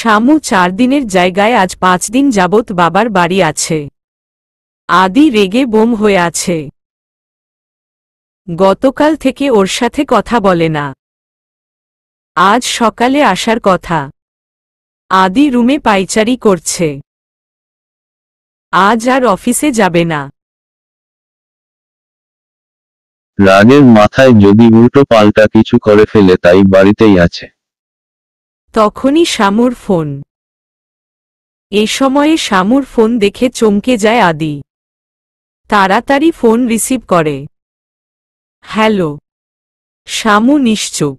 শামু 4 দিনের জায়গায় আজ 5 দিন যাবৎ বাবার বাড়ি আছে। আদি রেগে বোম হয়ে আছে। গতকাল থেকে ওর সাথে কথা বলে না। আজ সকালে আসার কথা। আদি রুমে পায়চারি করছে। আজ আর অফিসে যাবে না। রাগের মাথায় যদি উল্টো পাল্টা কিছু করে ফেলে তাই বাড়িতেই আছে। তখনই শামুর ফোন। এ সময়ে শামুর ফোন দেখে চমকে যায় আদি। তাড়াতাড়ি ফোন রিসিভ করে। হ্যালো। শামু নিশ্চুপ।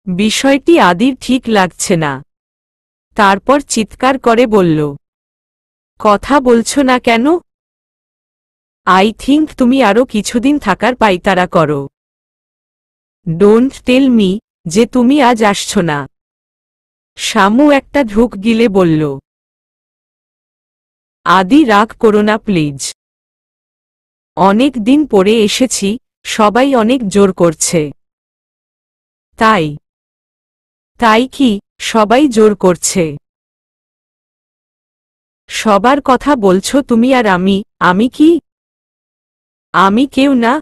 বিষয়টি আদির ঠিক লাগছে না। তারপর চিৎকার করে বলল, কথা বলছো না কেন? আই থিংক তুমি আরো কিছুদিন থাকার পাইতারা করো। ডোন্ট টেল মি যে তুমি আজ আসছো না। শামু একটা ঢুক গিলে বলল, আদি রাগ করো না প্লিজ। অনেক দিন পরে এসেছি, সবাই অনেক জোর করছে। তাই কি সবাই জোর করছে? সবার কথা বলছো তুমি আর আমি কি? আমি কেউ না।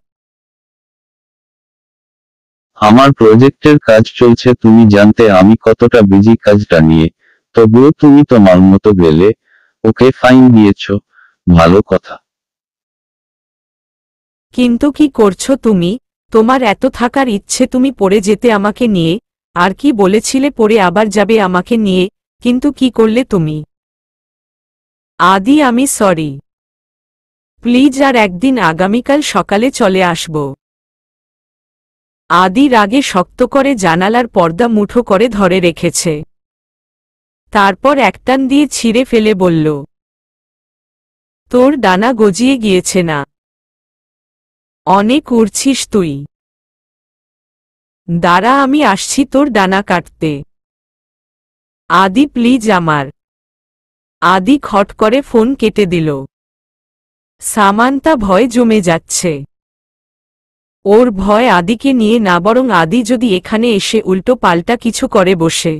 আমার প্রজেক্টের কাজ চলছে, তুমি জানতে আমি কতটা বিজি কাজটা নিয়ে। তবুও তুমি তো মালমতো গেলে, ওকে ফাইন দিয়েছো, ভালো কথা। কিন্তু কি করছো তুমি? তোমার এত থাকার ইচ্ছে তুমি পড়ে যেতে আমাকে নিয়ে, আর কি বলেছিলে পরে আবার যাবে আমাকে নিয়ে, কিন্তু কি করলে তুমি? আদি আমি সরি। প্লিজ আর একদিন আগামীকাল সকালে চলে আসব। আদি রাগে শক্ত করে জানালার পর্দা মুঠো করে ধরে রেখেছে। তারপর একটান দিয়ে ছিঁড়ে ফেলে বলল, তোর ডানা গজিয়ে গিয়েছে না? অনেক উড়ছিস তুই। দাঁড়া আমি আসছি তোর ডানা কাটতে। আদি প্লিজ আমার। আদি খট করে ফোন কেটে দিল। সামান্তা ভয় জমে যাচ্ছে। ওর ভয় আদিকে নিয়ে না, বরং আদি যদি এখানে এসে উল্টো পাল্টা কিছু করে বসে।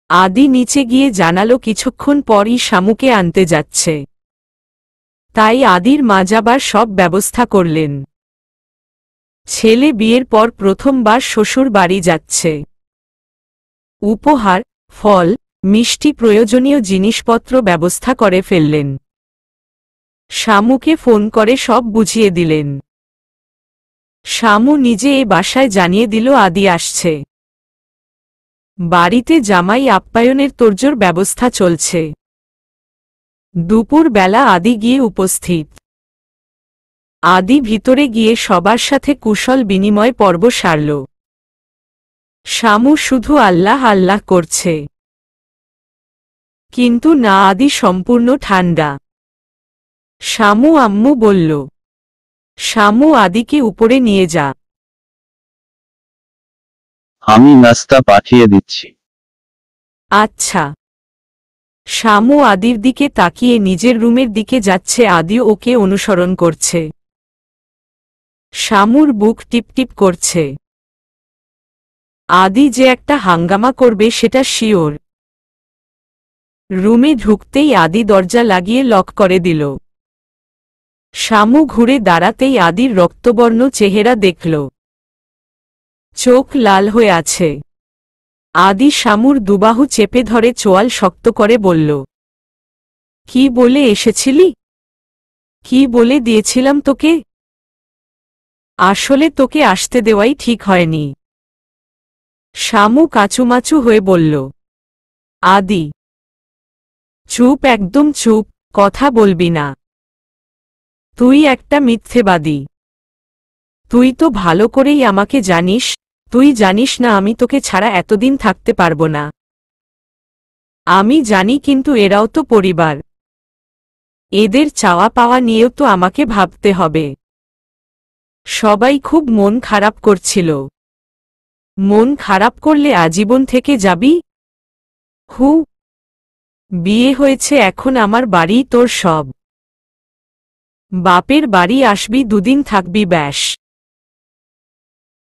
আদি নিচে গিয়ে জানালো কিছুক্ষণ পরই শামুকে আনতে যাচ্ছে। তাই আদির মা যাবার সব ব্যবস্থা করলেন। ছেলে বিয়ের পর প্রথমবার শ্বশুর বাড়ি যাচ্ছে। উপহার, ফল, মিষ্টি প্রয়োজনীয় জিনিসপত্র ব্যবস্থা করে ফেললেন। শামুকে ফোন করে সব বুঝিয়ে দিলেন। শামু নিজে এ বাসায় জানিয়ে দিল আদি আসছে। বাড়িতে জামাই আপ্যায়নের তোড়জোড় ব্যবস্থা চলছে। দুপুর বেলা আদি গিয়ে উপস্থিত। আদি ভিতরে গিয়ে সবার সাথে কুশল বিনিময় পর্ব সারল। শামু শুধু আল্লাহ আল্লাহ করছে। কিন্তু না, আদি সম্পূর্ণ ঠান্ডা। শামু আম্মু বলল, শামু আদিকে উপরে নিয়ে যা। আমি নাস্তা পাঠিয়ে দিচ্ছি। আচ্ছা। শামু আদির দিকে তাকিয়ে নিজের রুমের দিকে যাচ্ছে। আদিও ওকে অনুসরণ করছে। শামুর বুক টিপটিপ করছে। আদি যে একটা হাঙ্গামা করবে সেটা শিওর। রুমে ঢুকতেই আদি দরজা লাগিয়ে লক করে দিল। শামু ঘুরে দাঁড়াতেই আদির রক্তবর্ণ চেহারা দেখল। চোখ লাল হয়ে আছে। আদি শামুর দুবাহু চেপে ধরে চোয়াল শক্ত করে বলল, কি বলে এসেছিলি? কি বলে দিয়েছিলাম তোকে? আসলে তোকে আসতে দেওয়াই ঠিক হয়নি। শামু কাচুমাচু হয়ে বলল। আদি চুপ, একদম চুপ, কথা বলবি না। তুই একটা মিথ্যেবাদী। তুই তো ভালো করেই আমাকে জানিস। তুই জানিস না আমি তোকে ছাড়া এতদিন থাকতে পারবো না। আমি জানি, কিন্তু এরাও তো পরিবার। এদের চাওয়া পাওয়া নিয়েও তো আমাকে ভাবতে হবে। সবাই খুব মন খারাপ করছিল। মন খারাপ করলে আজীবন থেকে যাবি? হু, বিয়ে হয়েছে এখন, আমার বাড়ি তোর সব। বাপের বাড়ি আসবি, দুদিন থাকবি ব্যাস।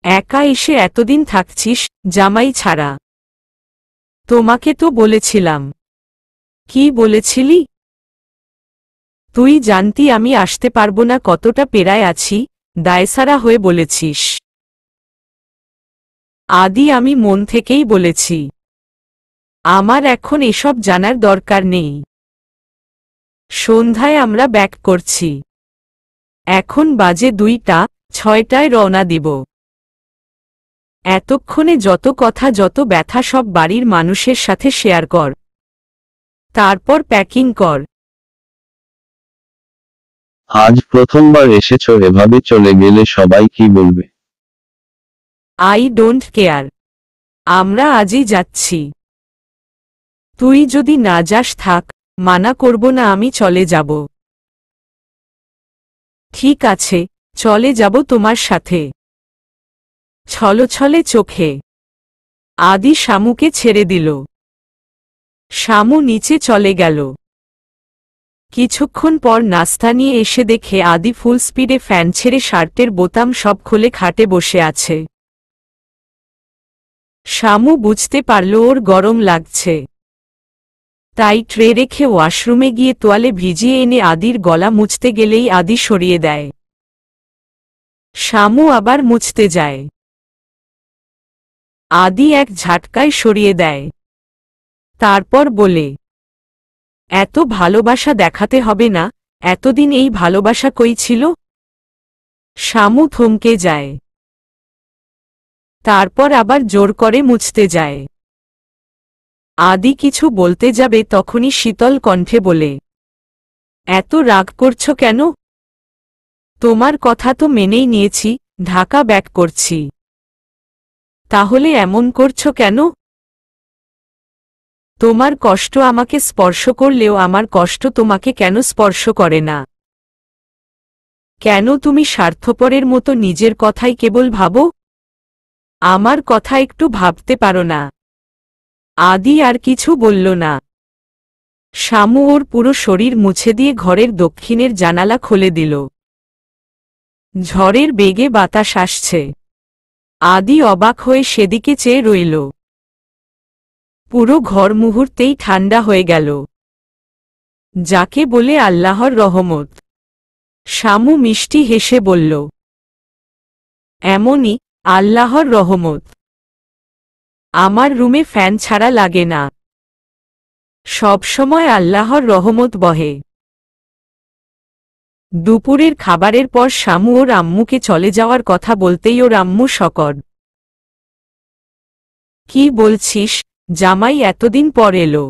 একা এসে এতদিন থাকছিস, জামাই ছাড়া। তোমাকে তো বলেছিলাম। কি বলেছিলি? তুই জানতি আমি আসতে পারবো না, কতটা পেরায় আছি, দায়সারা হয়ে বলেছিস। আদি, আমি মন থেকেই বলেছি। আমার এখন এসব জানার দরকার নেই। সন্ধ্যায় আমরা ব্যাক করছি। এখন বাজে 2টা, 6টায় রওনা দিব। এতক্ষণে যত কথা, যত ব্যথা সব বাড়ির মানুষের সাথে শেয়ার কর। তারপর প্যাকিং কর। আজ প্রথমবার এসেছো, এভাবে চলে গেলে সবাই কি বলবে? I don't care. আমরা আজই যাচ্ছি। তুই যদি না যাস থাক, মানা করব না, আমি চলে যাব। ঠিক আছে, চলে যাব তোমার সাথে। ছলছলে চোখে আদি শামুকে ছেড়ে দিল। শামু নিচে চলে গেল। কিছুক্ষণ পর নাস্তা নিয়ে এসে দেখে আদি ফুল স্পিডে ফ্যান ছেড়ে শার্টের বোতাম সব খুলে খাটে বসে আছে। শামু বুঝতে পারল ওর গরম লাগছে। তাই ট্রে রেখে ওয়াশরুমে গিয়ে তোয়ালে ভিজিয়ে এনে আদির গলা মুছতে গেলেই আদি সরিয়ে দেয়। শামু আবার মুছতে যায়। আদি এক ঝাটকায় সরিয়ে দেয়। তারপর বলে, এত ভালোবাসা দেখাতে হবে না, এতদিন এই ভালোবাসা কই ছিল? শামু থমকে যায়। তারপর আবার জোর করে মুছতে যায়। আদি কিছু বলতে যাবে তখনই শীতল কণ্ঠে বলে, এত রাগ করছো কেন? তোমার কথা তো মেনেই নিয়েছি, ঢাকা ব্যাক করছি। তাহলে এমন করছো কেন? তোমার কষ্ট আমাকে স্পর্শ করলেও আমার কষ্ট তোমাকে কেন স্পর্শ করে না? কেন তুমি স্বার্থপরের মতো নিজের কথাই কেবল ভাবো? আমার কথা একটু ভাবতে পারো না? আদি আর কিছু বলল না। শামু ওর পুরো শরীর মুছে দিয়ে ঘরের দক্ষিণের জানালা খুলে দিল। ঝড়ের বেগে বাতাস আসছে। আদি অবাক হয়ে সেদিকে চেয়ে রইল। পুরো ঘর মুহূর্তেই ঠান্ডা হয়ে গেল। যাকে বলে আল্লাহর রহমত। শামু মিষ্টি হেসে বলল, এমনই আল্লাহর রহমত। আমার রুমে ফ্যান ছাড়া লাগে না। সব সময় আল্লাহর রহমত বহে। দুপুরের খাবারের পর শামু ওর আম্মুকে চলে যাওয়ার কথা বলতেই ওর আম্মু শকড। কি বলছিস, জামাই এতদিন পর এলো,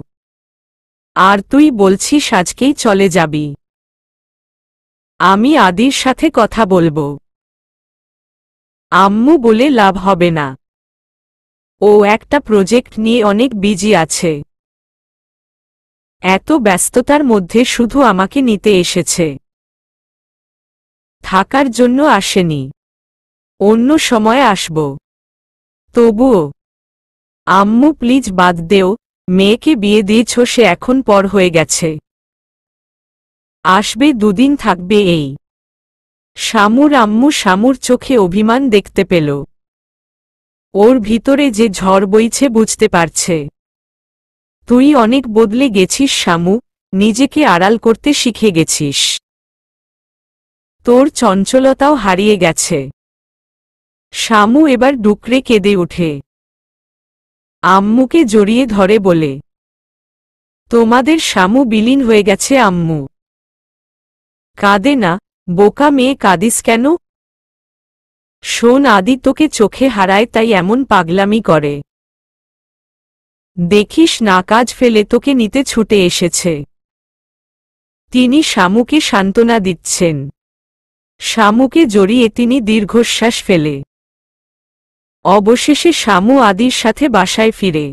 আর তুই বলছিস আজকেই চলে যাবি? আমি আদির সাথে কথা বলবো। আম্মু বলে লাভ হবে না। ও একটা প্রজেক্ট নিয়ে অনেক বিজি আছে। এত ব্যস্ততার মধ্যে শুধু আমাকে নিতে এসেছে, থাকার জন্য আসেনি। অন্য সময় আসব। তবুও আম্মু প্লিজ বাদ দেও, মেয়েকে বিয়ে দিয়েছ, সে এখন পর হয়ে গেছে। আসবে, দুদিন থাকবে এই। শামুর আম্মু শামুর চোখে অভিমান দেখতে পেল। ওর ভিতরে যে ঝড় বইছে বুঝতে পারছে। তুই অনেক বদলে গেছিস শামু, নিজেকে আড়াল করতে শিখে গেছিস। তোর চঞ্চলতাও হারিয়ে গেছে। শামু এবার ডুকরে কেঁদে ওঠে। আম্মুকে জড়িয়ে ধরে বলে, তোমাদের শামু বিলীন হয়ে গেছে আম্মু। কাঁদে না, বোকা মেয়ে, কাঁদিস কেন? শোন, আদি তোকে চোখে হারায় তাই এমন পাগলামি করে। দেখিস না, কাজ ফেলে তোকে নিতে ছুটে এসেছে। তিনি শামুকে সান্ত্বনা দিচ্ছেন। শামুকে জড়িয়ে তিনি দীর্ঘশ্বাস ফেলে। অবশেষে শামু আদির সাথে বাসায় ফিরে।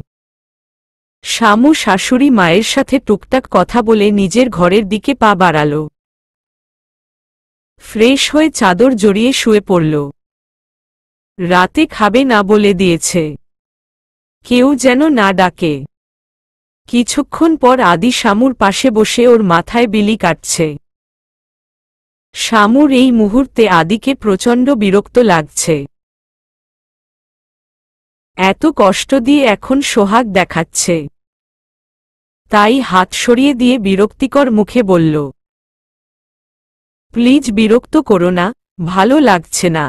শামু শাশুড়ি মায়ের সাথে টুকটাক কথা বলে নিজের ঘরের দিকে পা বাড়াল। ফ্রেশ হয়ে চাদর জড়িয়ে শুয়ে পড়ল। রাতে খাবে না বলে দিয়েছে। কেউ যেন না ডাকে। কিছুক্ষণ পর আদি শামুর পাশে বসে ওর মাথায় বিলি কাটছে। শামুর এই মুহূর্তে আদিকে প্রচণ্ড বিরক্ত লাগছে। এত কষ্ট দিয়ে এখন সোহাগ দেখাচ্ছে। তাই হাত সরিয়ে দিয়ে বিরক্তিকর মুখে বলল, প্লিজ বিরক্ত করো না, ভালো লাগছে না।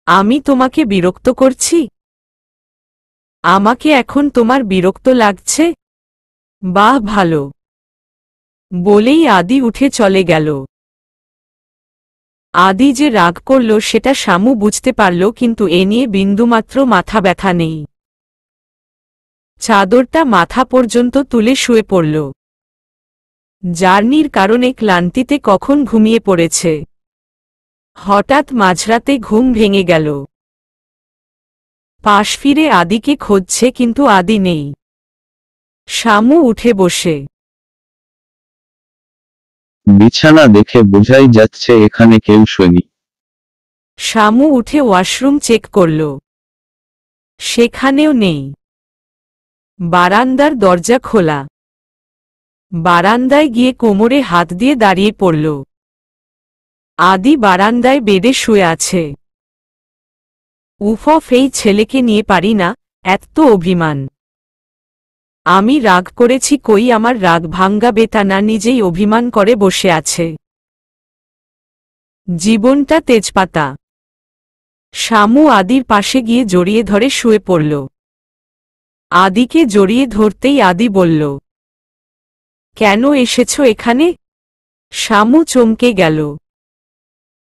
আমি তোমাকে বিরক্ত করছি? আমাকে এখন তোমার বিরক্ত লাগছে? বাহ ভালো। বলেই আদি উঠে চলে গেল। আদি যে রাগ করল সেটা শামু বুঝতে পারল, কিন্তু এ নিয়ে বিন্দুমাত্র মাথা ব্যথা নেই। চাদরটা মাথা পর্যন্ত তুলে শুয়ে পড়ল। জার্নির কারণে ক্লান্তিতে কখন ঘুমিয়ে পড়েছে। হঠাৎ মাঝরাতে ঘুম ভেঙে গেল। পাশ ফিরে আদিকে খুঁজছে, কিন্তু আদি নেই। শামু উঠে বসে বিছানা দেখে বোঝাই যাচ্ছে এখানে কেউ শোয়নি। শামু উঠে ওয়াশরুম চেক করল, সেখানেও নেই। বারান্দার দরজা খোলা। বারান্দায় গিয়ে কোমরে হাত দিয়ে দাঁড়িয়ে পড়ল। আদি বারান্দায় বেডে শুয়ে আছে। উফ, এই ছেলেকে নিয়ে পারি না, এত অভিমান। আমি রাগ করেছি কই, আমার রাগ ভাঙ্গাবে তা না, নিজেই অভিমান করে বসে আছে। জীবনটা তেজপাতা। শামু আদির পাশে গিয়ে জড়িয়ে ধরে শুয়ে পড়ল। আদিকে জড়িয়ে ধরতেই আদি বলল, কেন এসেছ এখানে? শামু চমকে গেল।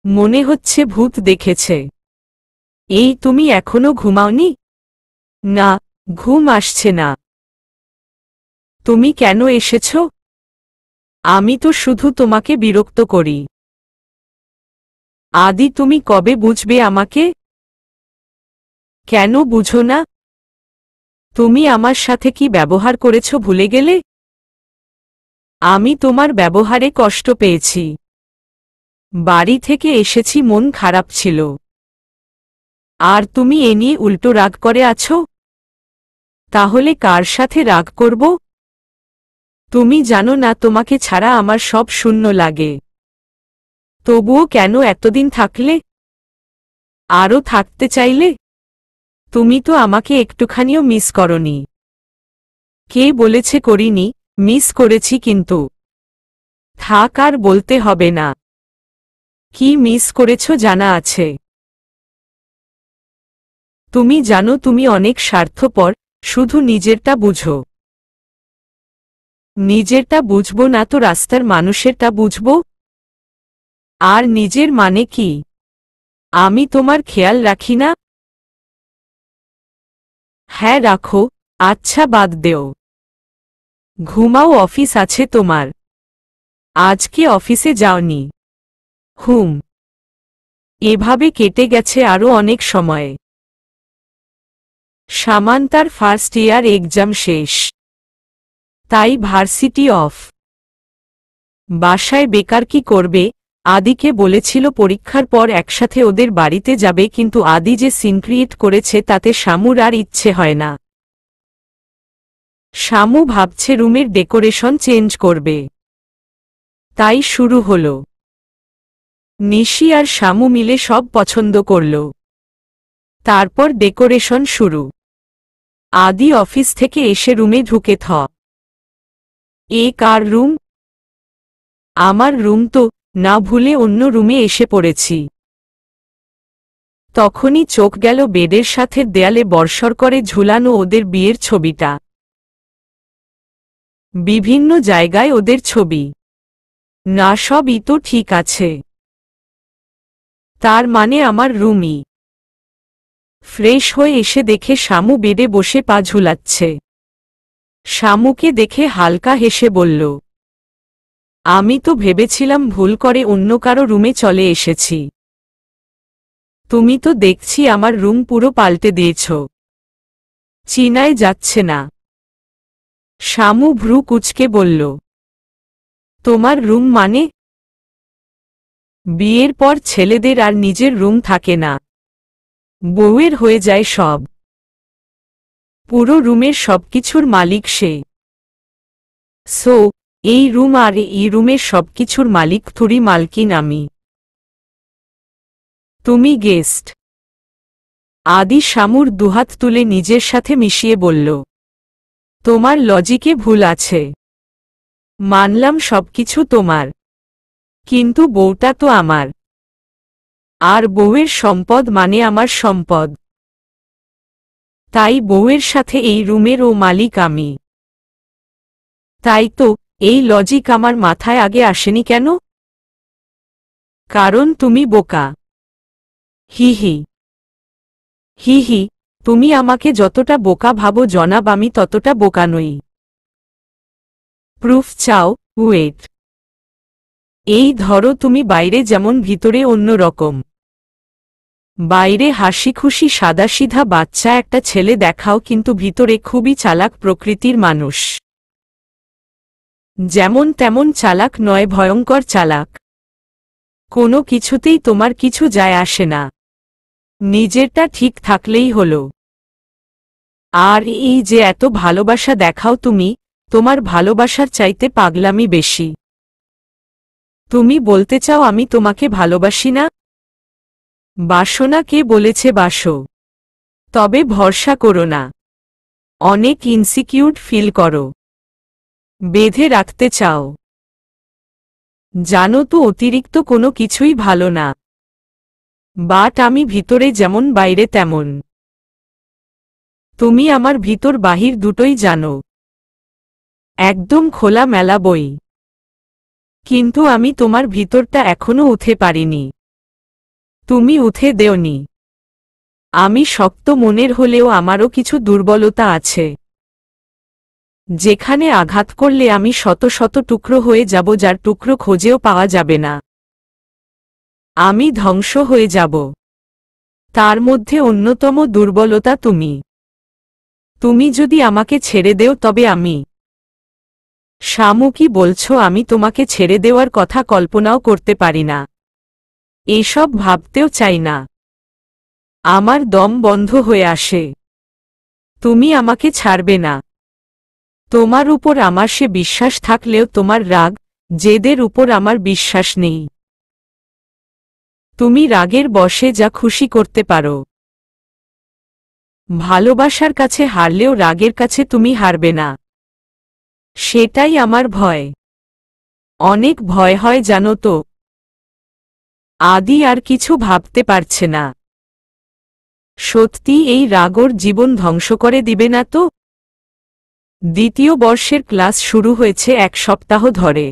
মনে হচ্ছে ভূত দেখেছে। এই তুমি এখনো ঘুমাওনি? না, ঘুম আসছে না। তুমি কেন এসেছ? আমি তো শুধু তোমাকে বিরক্ত করি। আদি তুমি কবে বুঝবে আমাকে? কেন বুঝো না? তুমি আমার সাথে কি ব্যবহার করেছ ভুলে গেলে? আমি তোমার ব্যবহারে কষ্ট পেয়েছি। বাড়ি থেকে এসেছি, মন খারাপ ছিল। আর তুমি এ নিয়ে উল্টো রাগ করে আছো? তাহলে কার সাথে রাগ করব? তুমি জানো না তোমাকে ছাড়া আমার সব শূন্য লাগে। তবুও কেন এতদিন থাকলে? আরও থাকতে চাইলে? তুমি তো আমাকে একটুখানিও মিস করনি। কে বলেছে করিনি? মিস করেছি, কিন্তু থাক, আর বলতে হবে না। কি মিস করেছ জানা আছে? তুমি জানো তুমি অনেক স্বার্থপর, শুধু নিজেরটা বুঝো। নিজেরটা বুঝবো না তো রাস্তার মানুষেরটা বুঝবো? আর নিজের মানে কি? আমি তোমার খেয়াল রাখি না? হ্যাঁ রাখো। আচ্ছা বাদ দেও। ঘুমাও, অফিস আছে তোমার। আজকে অফিসে যাওনি? হুম। এভাবে কেটে গেছে আরও অনেক সময়। সামান্তার ফার্স্ট ইয়ার এক্সাম শেষ, তাই ভার্সিটি অফ। বাসায় বেকার কি করবে? আদিকে বলেছিল পরীক্ষার পর একসাথে ওদের বাড়িতে যাবে, কিন্তু আদি যে সিন ক্রিয়েট করেছে তাতে শামুর আর ইচ্ছে হয় না। শামু ভাবছে রুমের ডেকোরেশন চেঞ্জ করবে। তাই শুরু হলো। নিশি আর শামু মিলে সব পছন্দ করল। তারপর ডেকোরেশন শুরু। আদি অফিস থেকে এসে রুমে ঢুকে এ কার রুম? আমার রুম তো না, ভুলে অন্য রুমে এসে পড়েছি। তখনই চোখ গেল বেডের সাথে দেয়ালে বর্ষর করে ঝুলানো ওদের বিয়ের ছবিটা। বিভিন্ন জায়গায় ওদের ছবি। না, সবই তো ঠিক আছে। তার মানে আমার রুমই। ফ্রেশ হয়ে এসে দেখে শামু বেডে বসে পা ঝুলাচ্ছে। শামুকে দেখে হালকা হেসে বলল, আমি তো ভেবেছিলাম ভুল করে অন্য কারো রুমে চলে এসেছি। তুমি তো দেখছি আমার রুম পুরো পাল্টে দিয়েছ। চিনাই যাচ্ছে না। শামু ভ্রু কুঁচকে বলল, তোমার রুম মানে? বিয়ের পর ছেলেদের আর নিজের রুম থাকে না, বউয়ের হয়ে যায় সব। পুরো রুমের সবকিছুর মালিক সে। সো এই রুম আর এই রুমের সবকিছুর মালিক থুরি মালকিন আমি। তুমি গেস্ট। আদি শামুর দুহাত তুলে নিজের সাথে মিশিয়ে বলল, তোমার লজিকে ভুল আছে। মানলাম সবকিছু তোমার, কিন্তু বউটা তো আমার, আর বউয়ের সম্পদ মানে আমার সম্পদ। তাই বউয়ের সাথে এই রুমের ও মালিক আমি। তাই তো এই লজিক আমার মাথায় আগে আসেনি কেন? কারণ তুমি বোকা। হি হি হি হি, তুমি আমাকে যতটা বোকা ভাবো জনাব, আমি ততটা বোকা নই। প্রুফ চাও? ওয়েট। এই ধরো, তুমি বাইরে যেমন ভিতরে অন্য রকম। বাইরে হাসি খুশি সাদাসিধা বাচ্চা একটা ছেলে দেখাও, কিন্তু ভিতরে খুবই চালাক প্রকৃতির মানুষ। যেমন তেমন চালাক নয়, ভয়ঙ্কর চালাক। কোনো কিছুতেই তোমার কিছু যায় আসে না, নিজেরটা ঠিক থাকলেই হলো। আর এই যে এত ভালোবাসা দেখাও তুমি, তোমার ভালোবাসার চাইতে পাগলামি বেশি। তুমি বলতে চাও আমি তোমাকে ভালোবাসি না? বাসো না? কে বলেছে বাসো? তবে ভরসা করো না, অনেক ইনসিকিউর ফিল করো, বেঁধে রাখতে চাও। জানো তো অতিরিক্ত কোনো কিছুই ভালো না। বাট আমি ভিতরে যেমন বাইরে তেমন। তুমি আমার ভিতর বাহির দুটোই জানো, একদম খোলা মেলা বই। কিন্তু আমি তোমার ভিতরটা এখনো উঠে পারিনি, তুমি উঠে দেওনি। আমি শক্ত মনের হলেও আমারও কিছু দুর্বলতা আছে, যেখানে আঘাত করলে আমি শত শত টুকরো হয়ে যাব, যার টুকরো খোঁজেও পাওয়া যাবে না। আমি ধ্বংস হয়ে যাব। তার মধ্যে অন্যতম দুর্বলতা তুমি। তুমি যদি আমাকে ছেড়ে দেও তবে আমি। শামু, কি বলছো? আমি তোমাকে ছেড়ে দেওয়ার কথা কল্পনাও করতে পারি না, এসব ভাবতেও চাই না। আমার দম বন্ধ হয়ে আসে। তুমি আমাকে ছাড়বে না। তোমার উপর আমার সে বিশ্বাস থাকলেও তোমার রাগ জেদের উপর আমার বিশ্বাস নেই। তুমি রাগের বশে যা খুশি করতে পারো। ভালোবাসার কাছে হারলেও রাগের কাছে তুমি হারবে না, সেটাই আমার ভয়। অনেক ভয় হয় জানো তো। আদি আর কিছু ভাবতে পারছে না। সত্যি এই রাগ ওর জীবন ধ্বংস করে দিবে না তো? দ্বিতীয় বর্ষের ক্লাস শুরু হয়েছে 1 সপ্তাহ ধরে।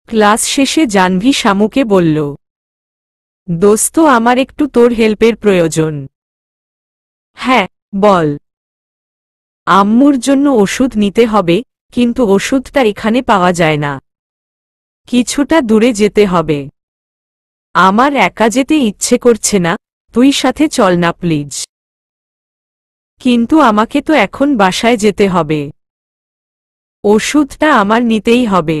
ক্লাস শেষে জাহ্নবী শামুকে বলল, দোস্ত, আমার একটু তোর হেল্পের প্রয়োজন। হ্যাঁ, বল। আম্মুর জন্য ওষুধ নিতে হবে, কিন্তু ওষুধটা এখানে পাওয়া যায় না, কিছুটা দূরে যেতে হবে। আমার একা যেতে ইচ্ছে করছে না, তুই সাথে চল না প্লিজ। কিন্তু আমাকে তো এখন বাসায় যেতে হবে, ওষুধটা আমার নিতেই হবে,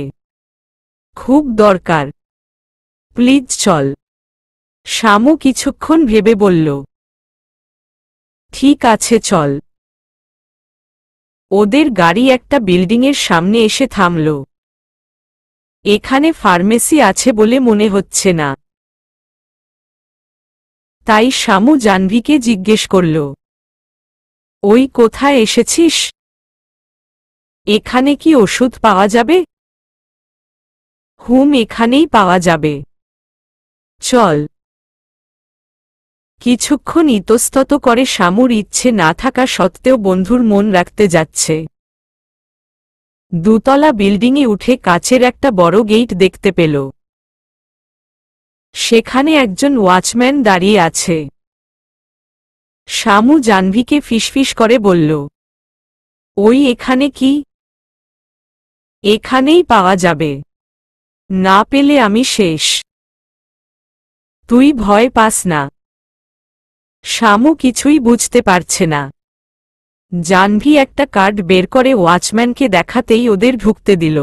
খুব দরকার। প্লিজ চল। শামু কিছুক্ষণ ভেবে বলল, ঠিক আছে চল। ওদের গাড়ি একটা বিল্ডিংয়ের সামনে এসে থামল। এখানে ফার্মেসি আছে বলে মনে হচ্ছে না, তাই শামু জাহ্নবীকে জিজ্ঞেস করল, ওই কোথায় এসেছিস? এখানে কি ওষুধ পাওয়া যাবে? হুম, এখানেই পাওয়া যাবে, চল। কিছুক্ষণ ইতস্তত করে শামুর ইচ্ছে না থাকা সত্ত্বেও বন্ধুর মন রাখতে যাচ্ছে। দুতলা বিল্ডিংয়ে উঠে কাচের একটা বড় গেট দেখতে পেল। সেখানে একজন ওয়াচম্যান দাঁড়িয়ে আছে। শামু জাহ্নবীকে ফিসফিস করে বলল, ওই এখানে কি? এখানেই পাওয়া যাবে, না পেলে আমি শেষ। তুই ভয় পাস না। শামু কিছুই বুঝতে পারছে না। জাহ্নবী একটা কার্ড বের করে ওয়াচম্যানকে দেখাতেই ওদের ঢুকতে দিল।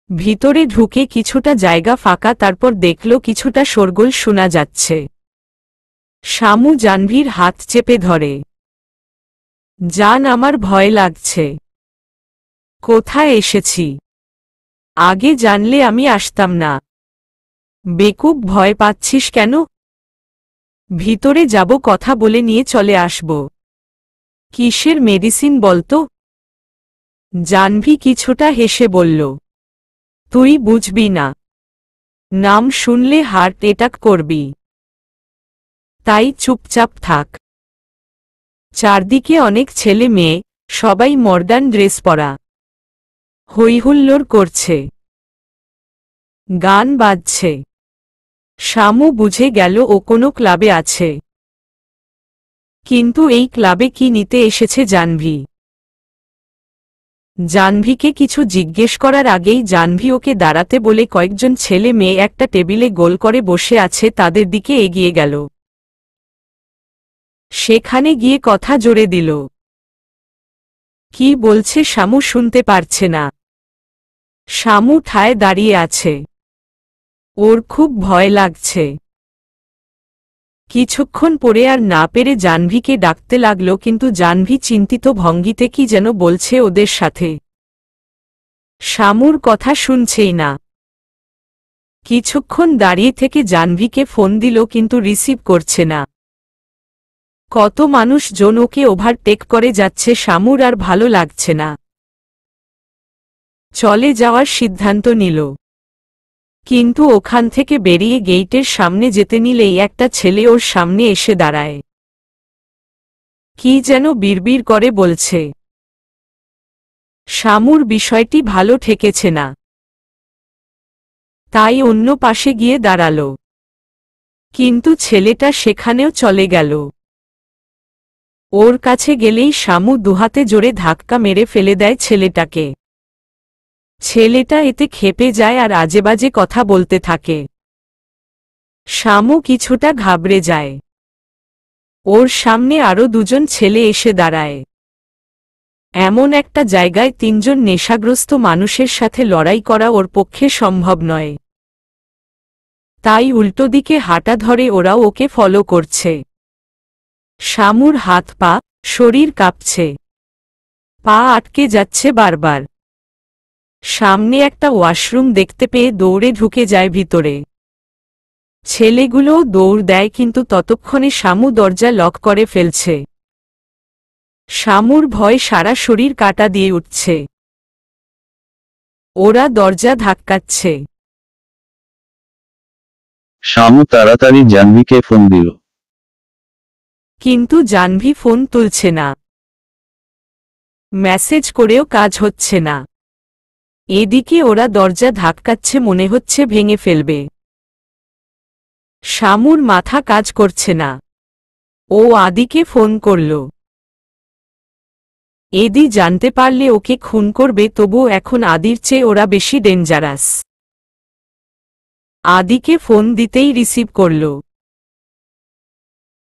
ভিতরে ঢুকে কিছুটা জায়গা ফাঁকা, তারপর দেখল কিছুটা শোরগোল শোনা যাচ্ছে। শামু জাহ্নবীর হাত চেপে ধরে, জান, আমার ভয় লাগছে। কোথায় এসেছি? আগে জানলে আমি আসতাম না। বেকুব, ভয় পাচ্ছিস কেন? ভিতরে যাব, কথা বলে নিয়ে চলে আসব। কিসের মেডিসিন বলতো? জাহ্নবী কিছুটা হেসে বলল, তুই বুঝবি না, নাম শুনলে হার্ট অ্যাটাক করবি, তাই চুপচাপ থাক। চারদিকে অনেক ছেলে মেয়ে, সবাই মডার্ন ড্রেস পরা, হইহুল্লোড় করছে, গান বাজছে। শামু বুঝে গেল ও কোনো ক্লাবে আছে। কিন্তু এই ক্লাবে কি নিতে এসেছে জাহ্নবী? জাহ্নবীকে কিছু জিজ্ঞেস করার আগেই জাহ্নবী ওকে দাঁড়াতে বলে কয়েকজন ছেলে মেয়ে একটা টেবিলে গোল করে বসে আছে তাদের দিকে এগিয়ে গেল। সেখানে গিয়ে কথা জোরে দিল। কি বলছে শামু শুনতে পারছে না। শামু ঠায় দাঁড়িয়ে আছে, ওর খুব ভয় লাগছে। কিছুক্ষণ পরে আর না পেরে জাহ্নবীকে ডাকতে লাগল, কিন্তু জাহ্নবী চিন্তিত ভঙ্গিতে কি যেন বলছে ওদের সাথে। শামুর কথা শুনছেই না। কিছুক্ষণ দাঁড়িয়ে থেকে জাহ্নবীকে ফোন দিল, কিন্তু রিসিভ করছে না। কত মানুষজন ওকে ওভারটেক করে যাচ্ছে, শামুর আর ভালো লাগছে না। চলে যাওয়ার সিদ্ধান্ত নিল, কিন্তু ওখান থেকে বেরিয়ে গেইটের সামনে যেতে নিলেই একটা ছেলে ওর সামনে এসে দাঁড়ায়। কি যেন বিড়বিড় করে বলছে। শামুর বিষয়টি ভালো ঠেকেছে না, তাই অন্য পাশে গিয়ে দাঁড়াল। কিন্তু ছেলেটা সেখানেও চলে গেল। ওর কাছে গেলেই শামু দুহাতে জোরে ধাক্কা মেরে ফেলে দেয় ছেলেটাকে। ছেলেটা এতে ক্ষেপে যায় আর আজেবাজে কথা বলতে থাকে। শামু কিছুটা ঘাবড়ে যায়। ওর সামনে আরও দুজন ছেলে এসে দাঁড়ায়। এমন একটা জায়গায় তিনজন নেশাগ্রস্ত মানুষের সাথে লড়াই করা ওর পক্ষে সম্ভব নয়। তাই উল্টো দিকে হাঁটা ধরে ওরাও ওকে ফলো করছে। শামুর হাত পা, শরীর কাঁপছে, পা আটকে যাচ্ছে বারবার। সামনে একটা ওয়াশরুম দেখতে পেয়ে দৌড়ে ঢুকে যায় ভিতরে। ছেলেগুলোও দৌড় দেয়, কিন্তু ততক্ষণে শামু দরজা লক করে ফেলছে। শামুর ভয় সারা শরীর কাঁটা দিয়ে উঠছে। ওরা দরজা ধাক্কাচ্ছে। শামু তাড়াতাড়ি জাহ্নবীকে ফোন দিল। কিন্তু জাহ্নবী ফোন তুলছে না। মেসেজ করেও কাজ হচ্ছে না। এদিকে ওরা দরজা ধাক্কাচ্ছে, মনে হচ্ছে ভেঙে ফেলবে। শামুর মাথা কাজ করছে না। ও আদিকে ফোন করল। এদি জানতে পারলে ওকে খুন করবে, তবুও এখন আদির চেয়ে ওরা বেশি ডেঞ্জারাস। আদিকে ফোন দিতেই রিসিভ করল।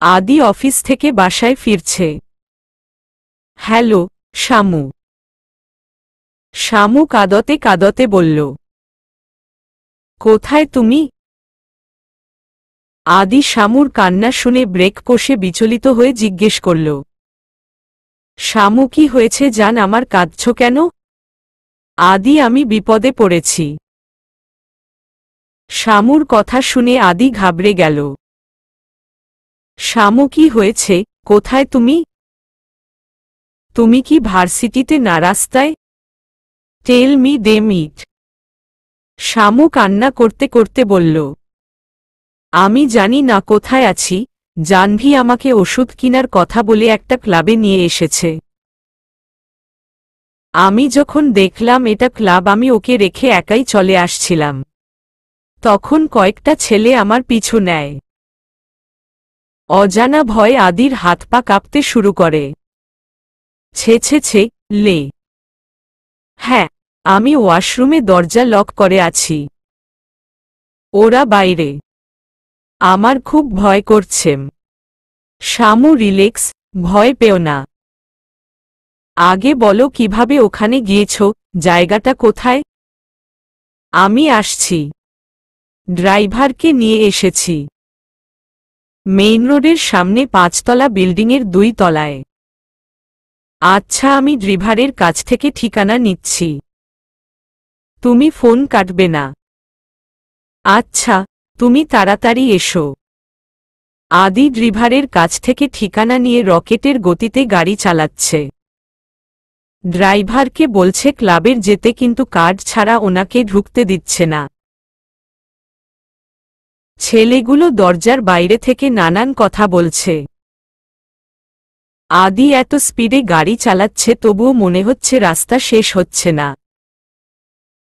আদি অফিস থেকে বাসায় ফিরছে। হ্যালো শামু। শামু কাঁদতে কাঁদতে বলল, কোথায় তুমি? আদি শামুর কান্না শুনে ব্রেক কষে বিচলিত হয়ে জিজ্ঞেস করল, শামু কি হয়েছে জান, আমার কাঁদছ কেন? আদি আমি বিপদে পড়েছি। শামুর কথা শুনে আদি ঘাবড়ে গেল। শামু কি হয়েছে, কোথায় তুমি? তুমি কি ভার্সিটিতে না রাস্তায়? Tell me they meet. Shamu কান্না করতে করতে বলল, আমি জানি না কোথায় আছি। জাহ্নবী আমাকে ওষুধ কিনার কথা বলে একটা ক্লাবে নিয়ে এসেছে। আমি যখন দেখলাম এটা ক্লাব, আমি ওকে রেখে একাই চলে আসছিলাম। তখন কয়েকটা ছেলে আমার পিছু নেয়। অজানা ভয়ে আদির হাত পা কাঁপতে শুরু করে। ছে লে। হ্যাঁ, আমি ওয়াশরুমে দরজা লক করে আছি। ওরা বাইরে। আমার খুব ভয় করছে। শামু রিল্যাক্স, ভয় পেও না। আগে বলো কিভাবে ওখানে গিয়েছ, জায়গাটা কোথায়? আমি আসছি। ড্রাইভারকে নিয়ে এসেছি। মেইন রোডের সামনে 5তলা বিল্ডিংয়ের 2 তলায়। আচ্ছা, আমি ড্রাইভারের কাছ থেকে ঠিকানা নিচ্ছি। তুমি ফোন কাটবে না। আচ্ছা, তুমি তাড়াতাড়ি এসো। আদি ড্রাইভারের কাছ থেকে ঠিকানা নিয়ে রকেটের গতিতে গাড়ি চালাচ্ছে। ড্রাইভারকে বলছে ক্লাবের যেতে, কিন্তু কার্ড ছাড়া ওনাকে ঢুকতে দিচ্ছে না। ছেলেগুলো দরজার বাইরে থেকে নানান কথা বলছে। আদি এত স্পিডে গাড়ি চালাচ্ছে, তবুও মনে হচ্ছে রাস্তা শেষ হচ্ছে না।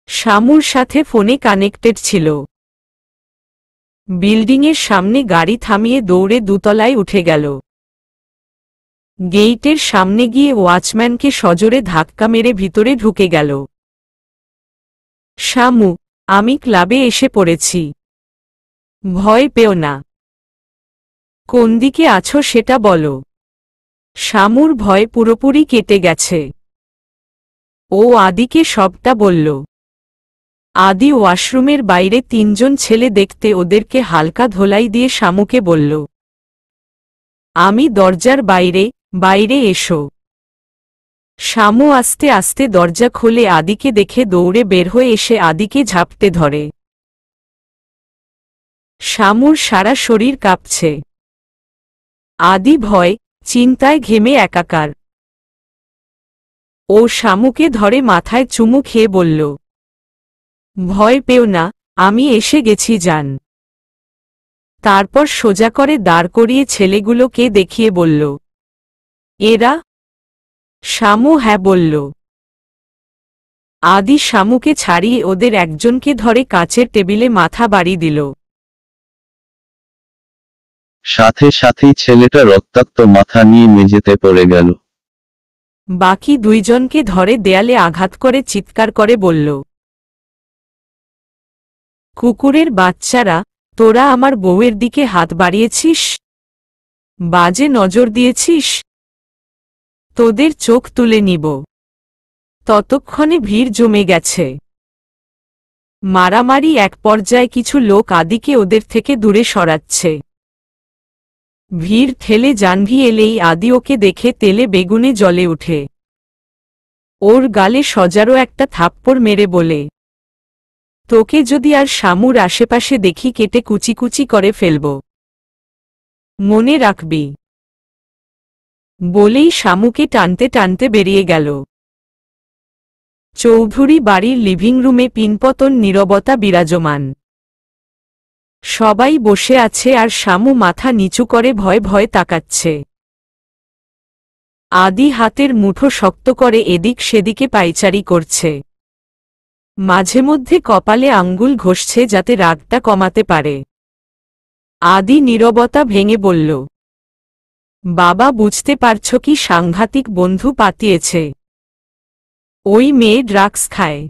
শামুর সাথে ফোনে কানেক্টেড ছিল। বিল্ডিংয়ের সামনে গাড়ি থামিয়ে দৌড়ে দোতলায় উঠে গেল। গেইটের সামনে গিয়ে ওয়াচম্যানকে সজোরে ধাক্কা মেরে ভিতরে ঢুকে গেল। শামু, আমি ক্লাবে এসে পড়েছি। ভয় পেও না। কোন দিকে আছো সেটা বলো। শামুর ভয় পুরোপুরি কেটে গেছে। ও আদিকে সবটা বলল। আদি ওয়াশরুমের বাইরে তিনজন ছেলে দেখতে ওদেরকে হালকা ধোলাই দিয়ে শামুকে বলল, আমি দরজার বাইরে, বাইরে এসো। শামু আস্তে আস্তে দরজা খুলে আদিকে দেখে দৌড়ে বের হয়ে এসে আদিকে ঝাপটে ধরে। শামুর সারা শরীর কাঁপছে। আদি ভয়, চিন্তায় ঘেমে একাকার। ও শামুকে ধরে মাথায় চুমু খেয়ে বলল, ভয় পেও না, আমি এসে গেছি জান। তারপর সোজা করে দাঁড় করিয়ে ছেলেগুলোকে দেখিয়ে বলল, এরা? শামু হ্যাঁ বলল। আদি শামুকে ছাড়িয়ে ওদের একজনকে ধরে কাচের টেবিলে মাথা বাড়ি দিল। সাথে সাথেই ছেলেটা রক্তাক্ত মাথা নিয়ে মেঝেতে পড়ে গেল। বাকি দুইজনকে ধরে দেয়ালে আঘাত করে চিৎকার করে বলল, কুকুরের বাচ্চারা, তোরা আমার বউয়ের দিকে হাত বাড়িয়েছিস, বাজে নজর দিয়েছিস, তোদের চোখ তুলে নিব। ততক্ষণে ভিড় জমে গেছে। মারামারি এক পর্যায়ে কিছু লোক আদিকে ওদের থেকে দূরে সরাচ্ছে। ভিড় ঠেলে জাহ্নবী এলেই আদি ওকে দেখে তেলে বেগুনে জ্বলে উঠে। ওর গালে সজারো একটা থাপ্পড় মেরে বলে, তোকে যদি আর শামুর আশেপাশে দেখি কেটে কুচি কুচি করে ফেলব, মনে রাখবি। বলেই শামুকে টানতে টানতে বেরিয়ে গেল। চৌধুরী বাড়ির লিভিং রুমে পিনপতন নীরবতা বিরাজমান। সবাই বসে আছে আর শামু মাথা নিচু করে ভয় ভয় তাকাচ্ছে। আদি হাতের মুঠো শক্ত করে এদিক সেদিকে পায়চারি করছে। মাঝে মধ্যে কপালে আঙ্গুল ঘষছে যাতে রাগটা কমাতে পারে। আদি নীরবতা ভেঙে বলল, বাবা বুঝতে পারছো কি সাংঘাতিক বন্ধু পাতিয়েছে? ওই মেয়ে ড্রাগস খায়।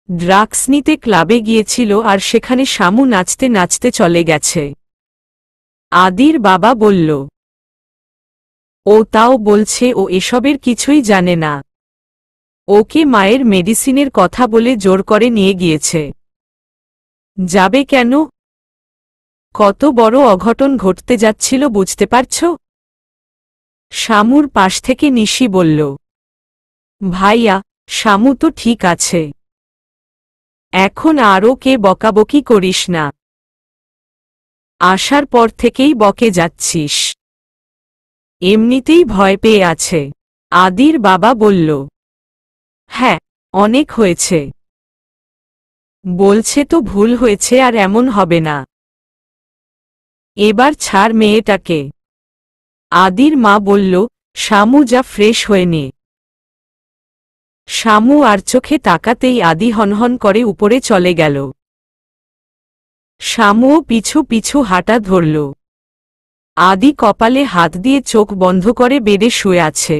ড্রাগস নিতে ক্লাবে গিয়েছিল আর সেখানে শামু নাচতে নাচতে চলে গেছে। আদির বাবা বলল, ও তাও বলছে ও এসবের কিছুই জানে না। ওকে মায়ের মেডিসিনের কথা বলে জোর করে নিয়ে গিয়েছে। যাবে কেন? কত বড় অঘটন ঘটতে যাচ্ছিল বুঝতে পারছ? শামুর পাশ থেকে নিশি বলল, ভাইয়া, শামু তো ঠিক আছে। এখন আরও কে বকাবকি করিস না। আসার পর থেকেই বকে যাচ্ছিস। এমনিতেই ভয় পেয়ে আছে। আদির বাবা বলল, হ্যাঁ, অনেক হয়েছে। বলছে তো ভুল হয়েছে আর এমন হবে না। এবার ছাড় মেয়েটাকে। আদির মা বলল, শামু যা ফ্রেশ হয়ে নে। শামু আর চোখে তাকাতেই আদি হনহন করে উপরে চলে গেল। শামুও পিছু পিছু হাঁটা ধরল। আদি কপালে হাত দিয়ে চোখ বন্ধ করে বেডে শুয়ে আছে।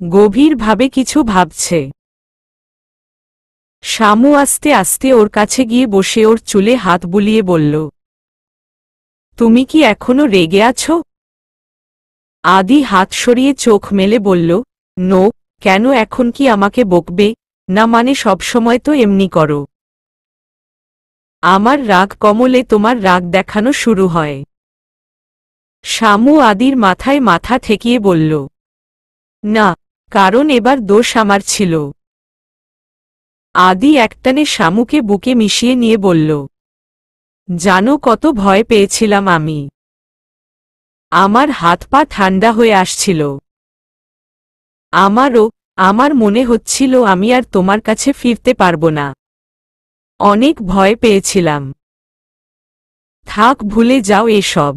গভীরভাবে কিছু ভাবছে। শামু আস্তে আস্তে ওর কাছে গিয়ে বসে ওর চুলে হাত বুলিয়ে বলল, তুমি কি এখনো রেগে আছো? আদি হাত সরিয়ে চোখ মেলে বলল, নো। কেন, এখন কি আমাকে বকবে? না মানে সবসময় তো এমনি করো। আমার রাগ কমলে তোমার রাগ দেখানো শুরু হয়। শামু আদির মাথায় মাথা ঠেকিয়ে বলল, না, কারণ এবার দোষ আমার ছিল। আদি একটানে শামুকে বুকে মিশিয়ে নিয়ে বলল, জানো কত ভয় পেয়েছিলাম আমি। আমার হাত পা ঠান্ডা হয়ে আসছিল। আমার মনে হচ্ছিল আমি আর তোমার কাছে ফিরতে পারব না। অনেক ভয় পেয়েছিলাম। থাক, ভুলে যাও এসব।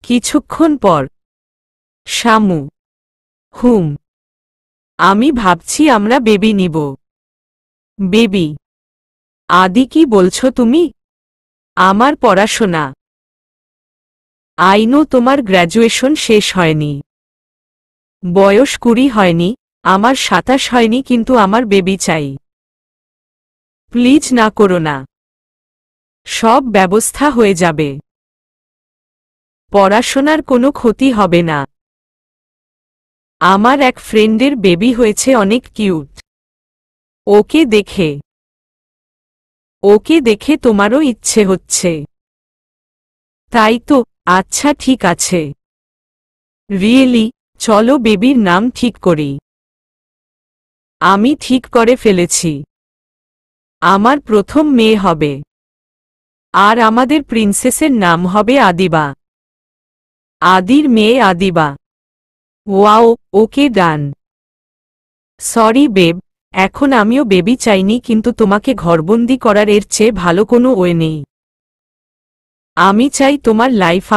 কিছুক্ষণ পর, শামু: আমি ভাবছি আমরা বেবি নিব। বেবি? আদি, কি বলছো তুমি? আমার পড়াশোনা। আইনো তোমার গ্র্যাজুয়েশন শেষ হয়নি, বয়স 20 হয়নি, আমার 27 হয়নি, কিন্তু আমার বেবি চাই। প্লিজ না করো না, সব ব্যবস্থা হয়ে যাবে। পড়াশোনার কোনো ক্ষতি হবে না। আমার এক ফ্রেন্ডের বেবি হয়েছে, অনেক কিউট। ওকে দেখে তোমারও ইচ্ছে হচ্ছে, তাই তো? আচ্ছা, ঠিক আছে। রিয়েলি? চলো বেবির নাম ঠিক করি। আমি ঠিক করে ফেলেছি, আমার প্রথম মেয়ে হবে, আর আমাদের প্রিন্সেসের নাম হবে আদিবা। আদির মেয়ে আদিবা। ওয়াও, ওকে, ডান। সরি বেব, এখন আমিও বেবি চাইনি, কিন্তু তোমাকে ঘরবন্দি করার এর চেয়ে ভালো কোনো ওয়ে নেই। আমি চাই তোমার লাইফ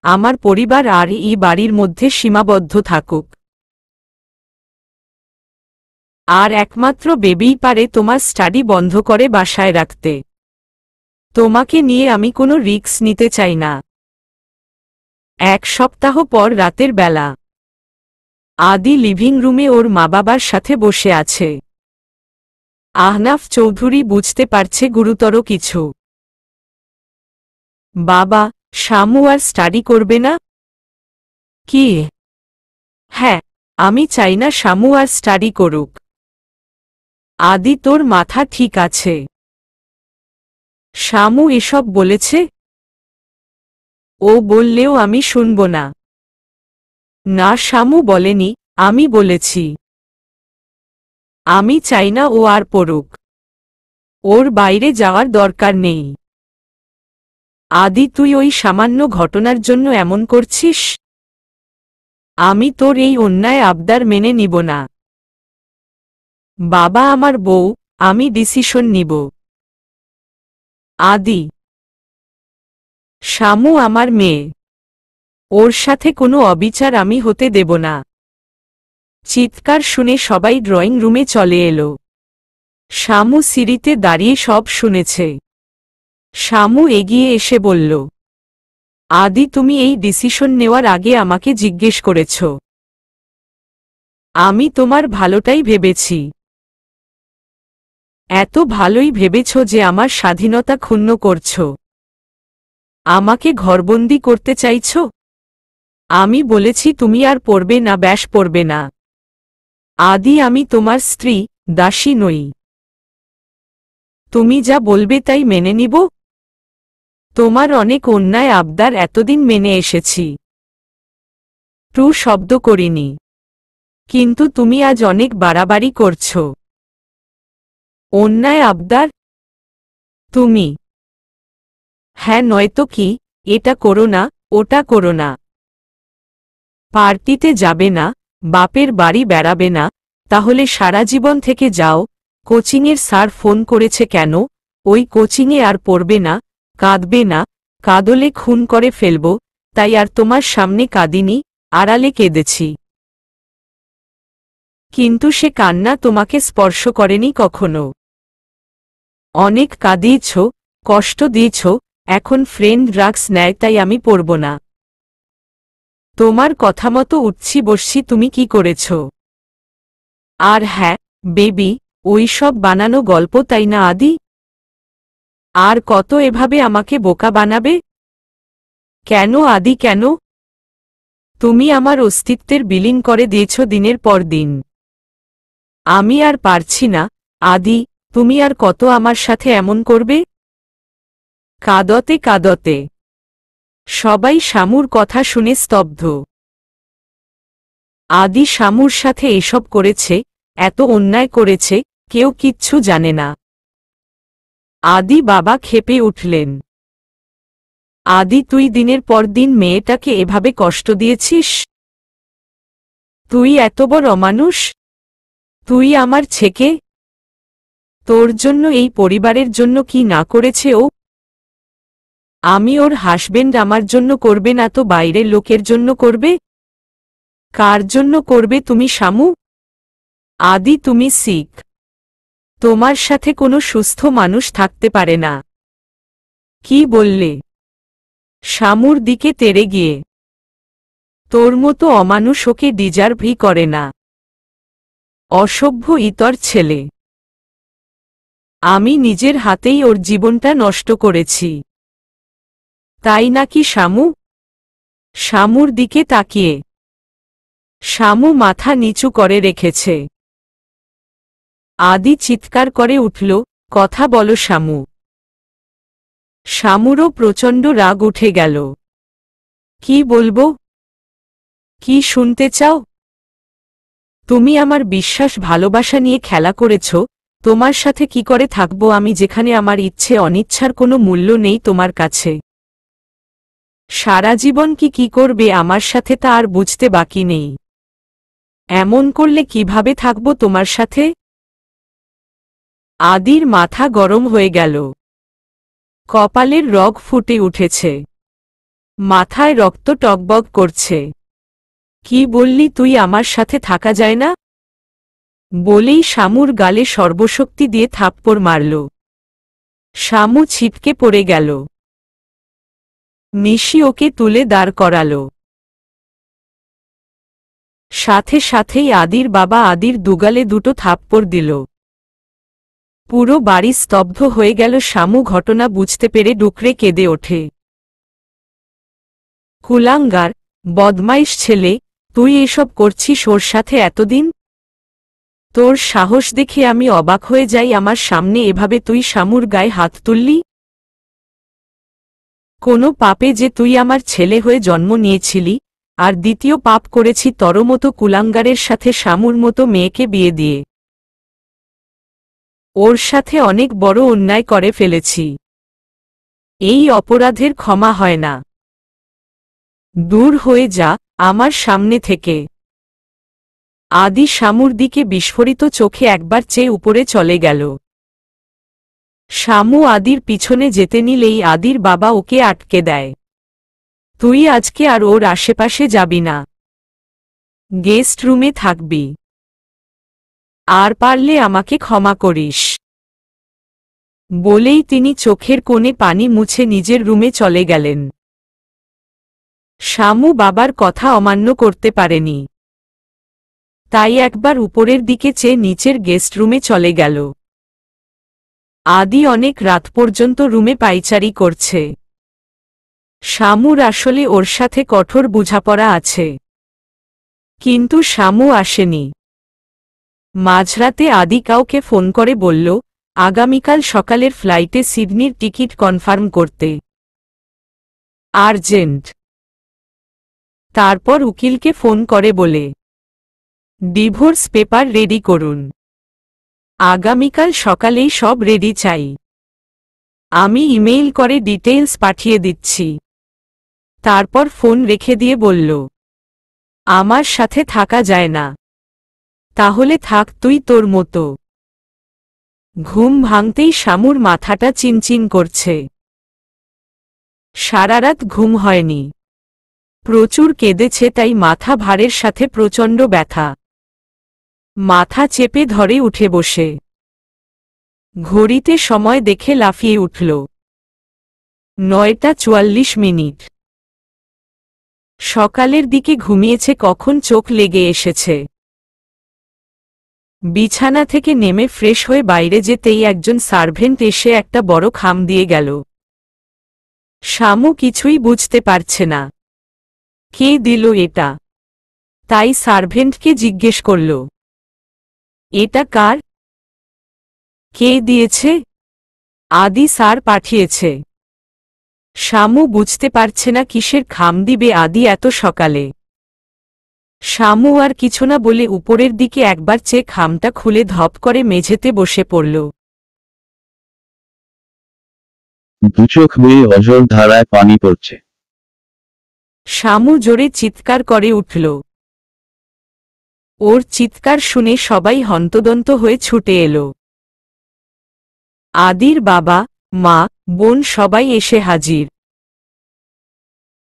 আমার পরিবার আর এই বাড়ির মধ্যে সীমাবদ্ধ থাকুক। আর একমাত্র বেবিই পারে তোমার স্টাডি বন্ধ করে বাসায় রাখতে। তোমাকে নিয়ে আমি কোনো রিস্ক নিতে চাই না। 1 সপ্তাহ পর রাতের বেলা, আদি লিভিং রুমে ওর মা বাবার সাথে বসে আছে। আহনাফ চৌধুরী বুঝতে পারছে গুরুতর কিছু। বাবা, শামু আর স্টাডি করবে না? কি? হ্যাঁ, আমি চাই না শামু আর স্টাডি করুক। আদি, তোর মাথা ঠিক আছে? শামু এসব বলেছে? ও বললেও আমি শুনব না। না, শামু বলেনি, আমি বলেছি। আমি চাই না ও আর পড়ুক। ওর বাইরে যাওয়ার দরকার নেই। আদি, তুই ওই সামান্য ঘটনার জন্য এমন করছিস? আমি তোর এই অন্যায় আবদার মেনে নিব না। বাবা আমার বউ, আমি ডিসিশন নিব। আদি, শামু আমার মেয়ে, ওর সাথে কোনো অবিচার আমি হতে দেব না। চিৎকার শুনে সবাই ড্রয়িং রুমে চলে এলো। শামু সিঁড়িতে দাঁড়িয়ে সব শুনেছে। শামু এগিয়ে এসে বলল, আদি, তুমি এই ডিসিশন নেওয়ার আগে আমাকে জিজ্ঞেস করেছ? আমি তোমার ভালোটাই ভেবেছি। এত ভালোই ভেবেছ যে আমার স্বাধীনতা ক্ষুণ্ণ করছ? আমাকে ঘরবন্দি করতে চাইছ? আমি বলেছি তুমি আর পড়বে না, ব্যাস পড়বে না। আদি, আমি তোমার স্ত্রী, দাসী নই। তুমি যা বলবে তাই মেনে নিব। তোমার অনেক অন্যায় আবদার এতদিন মেনে এসেছি, টু শব্দ করিনি, কিন্তু তুমি আজ অনেক বাড়াবাড়ি করছ। অন্যায় আবদার? তুমি? হ্যাঁ, নয়তো কি? এটা করো না, ওটা করো না। পার্টিতে যাবে না, বাপের বাড়ি বেড়াবে না, তাহলে সারা জীবন থেকে যাও। কোচিংয়ের স্যার ফোন করেছে কেন? ওই কোচিংয়ে আর পড়বে না, কাঁদবে না, কাঁদলে খুন করে ফেলব, তাই আর তোমার সামনে কাঁদিনি, আড়ালে কেঁদেছি। কিন্তু সে কান্না তোমাকে স্পর্শ করেনি কখনো। অনেক কাঁদিয়েছ, কষ্ট দিয়েছ, এখন ফ্রেন্ড ড্রাগস নেয় তাই আমি পড়ব না। তোমার কথা মতো উঠছি বসছি, তুমি কি করেছ? আর হ্যাঁ, বেবি, ওই সব বানানো গল্প, তাই না আদি? আর কত এভাবে আমাকে বোকা বানাবে? কেন আদি, কেন? তুমি আমার অস্তিত্বের বিলীন করে দিয়েছ দিনের পর দিন। আমি আর পারছি না। আদি, তুমি আর কত আমার সাথে এমন করবে? কাঁদতে কাঁদতে সবাই শামুর কথা শুনে স্তব্ধ। আদি শামুর সাথে এসব করেছে, এত অন্যায় করেছে, কেউ কিচ্ছু জানে না। আদি বাবা ক্ষেপে উঠলেন। আদি, তুই দিনের পর দিন মেয়েটাকে এভাবে কষ্ট দিয়েছিস? তুই এত বড় অমানুষ? তুই আমার ছেকে? তোর জন্য এই পরিবারের জন্য কি না করেছে ও? আমি ওর হাসবেন্ড, আমার জন্য করবে না তো বাইরের লোকের জন্য করবে? কার জন্য করবে তুমি শামু? আদি, তুমি শিখ। তোমার সাথে কোনো সুস্থ মানুষ থাকতে পারে না। কি বললে? শামুর দিকে তেড়ে গিয়ে, তোর মতো অমানুষ ওকে ডিজার্ভই করে না। অসভ্য ইতর ছেলে। আমি নিজের হাতেই ওর জীবনটা নষ্ট করেছি। তাই নাকি শামু? শামুর দিকে তাকিয়ে শামু মাথা নিচু করে রেখেছে। আদি চিৎকার করে উঠল, কথা বলো শামু। শামুরও প্রচণ্ড রাগ উঠে গেল। কি বলবো? কি শুনতে চাও? তুমি আমার বিশ্বাস ভালোবাসা নিয়ে খেলা করেছ। তোমার সাথে কি করে থাকবো আমি, যেখানে আমার ইচ্ছে অনিচ্ছার কোনো মূল্য নেই তোমার কাছে? সারা জীবন কি করবে আমার সাথে তা আর বুঝতে বাকি নেই। এমন করলে কিভাবে থাকবো তোমার সাথে? আদির মাথা গরম হয়ে গেল। কপালের রগ ফুটে উঠেছে। মাথায় রক্ত টগবগ করছে। কি বললি তুই, আমার সাথে থাকা যায় না? বলেই শামুর গালে সর্বশক্তি দিয়ে থাপ্পড় মারল। শামু ছিটকে পড়ে গেল। নিশি ওকে তুলে দাঁড় করাল। সাথে সাথেই আদির বাবা আদির দুগালে দুটো থাপ্পড় দিল। পুরো বাড়ি স্তব্ধ হয়ে গেল। শামু ঘটনা বুঝতে পেরে ডুকরে কেঁদে ওঠে। কুলাঙ্গার, বদমাইশ ছেলে, তুই এসব করছিস ওর সাথে এতদিন? তোর সাহস দেখে আমি অবাক হয়ে যাই, আমার সামনে এভাবে তুই শামুর গায়ে হাত তুললি? কোনো পাপে যে তুই আমার ছেলে হয়ে জন্ম নিয়েছিলি, আর দ্বিতীয় পাপ করেছি তর মতো কুলাঙ্গারের সাথে শামুর মতো মেয়েকে বিয়ে দিয়ে। ওর সাথে অনেক বড় অন্যায় করে ফেলেছি। এই অপরাধের ক্ষমা হয় না। দূর হয়ে যা আমার সামনে থেকে। আদি শামুর দিকে বিস্ফোরিত চোখে একবার চেয়ে উপরে চলে গেল। শামু আদির পিছনে যেতে নিলেই আদির বাবা ওকে আটকে দেয়। তুই আজকে আর ওর আশেপাশে যাবি না। গেস্ট রুমে থাকবি। আর পারলে আমাকে ক্ষমা করিস। বলেই তিনি চোখের কোণে পানি মুছে নিজের রুমে চলে গেলেন। শামু বাবার কথা অমান্য করতে পারেনি। তাই একবার উপরের দিকে চেয়ে নিচের গেস্ট রুমে চলে গেল। আদি অনেক রাত পর্যন্ত রুমে পাইচারি করছে। শামুর আসলে ওর সাথে কঠোর বোঝাপড়া আছে। কিন্তু শামু আসেনি। মাঝরাতে আদি কাউকে ফোন করে বলল, আগামীকাল সকালের ফ্লাইটে সিডনির টিকিট কনফার্ম করতে। আর্জেন্ট। তারপর উকিলকে ফোন করে বলে, ডিভোর্স পেপার রেডি করুন। আগামীকাল সকালেই সব রেডি চাই। আমি ইমেইল করে ডিটেইলস পাঠিয়ে দিচ্ছি। তারপর ফোন রেখে দিয়ে বলল, আমার সাথে থাকা যায় না। তাহলে থাক তুই তোর মতো। ঘুম ভাঙতেই শামুর মাথাটা চিনচিন করছে। সারারাত ঘুম হয়নি। প্রচুর কেঁদেছে, তাই মাথা ভারের সাথে প্রচণ্ড ব্যথা। মাথা চেপে ধরে উঠে বসে ঘড়িতে সময় দেখে লাফিয়ে উঠল। 9:44। সকালের দিকে ঘুমিয়েছে, কখন চোখ লেগে এসেছে। বিছানা থেকে নেমে ফ্রেশ হয়ে বাইরে যেতেই একজন সার্ভেন্ট এসে একটা বড় খাম দিয়ে গেল। শামু কিছুই বুঝতে পারছে না কে দিল এটা, তাই সার্ভেন্টকে জিজ্ঞেস করল, এটা কার? কে দিয়েছে? আদি স্যার পাঠিয়েছে। শামু বুঝতে পারছে না কিসের খাম দিবে আদি এত সকালে। শামু আর কিছু না বলে উপরের দিকে একবার চেয়ে খামটা খুলে ধপ করে মেঝেতে বসে পড়ল। দুচোখ বেয়ে অঝোর ধারায় পানি পড়ছে। শামু জোরে চিৎকার করে উঠল। ওর চিৎকার শুনে সবাই হন্তদন্ত হয়ে ছুটে এলো। আদির বাবা, মা, বোন সবাই এসে হাজির।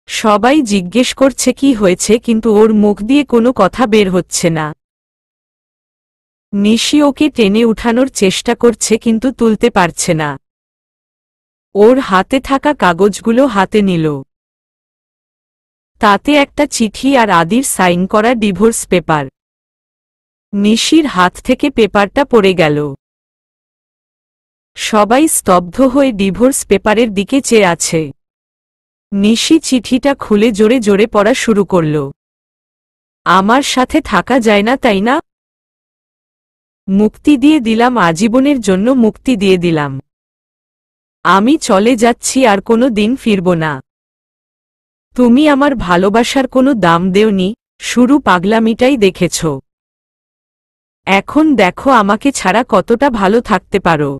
সবাই জিজ্ঞেস করছে কি হয়েছে, কিন্তু ওর মুখ দিয়ে কোনো কথা বের হচ্ছে না। নিশি ওকে টেনে উঠানোর চেষ্টা করছে কিন্তু তুলতে পারছে না। ওর হাতে থাকা কাগজগুলো হাতে নিল। তাতে একটা চিঠি আর আদির সাইন করা ডিভোর্স পেপার। নিশির হাত থেকে পেপারটা পড়ে গেল। সবাই স্তব্ধ হয়ে ডিভোর্স পেপারের দিকে চেয়ে আছে। নিশি চিঠিটা খুলে জোরে জোরে পড়া শুরু করল। আমার সাথে থাকা যায় না, তাই না? মুক্তি দিয়ে দিলাম, আজীবনের জন্য মুক্তি দিয়ে দিলাম। আমি চলে যাচ্ছি, আর কোনো দিন ফিরব না। তুমি আমার ভালোবাসার কোনো দাম দেওনি, শুরু পাগলামিটাই দেখেছ। এখন দেখো আমাকে ছাড়া কতটা ভালো থাকতে পারো।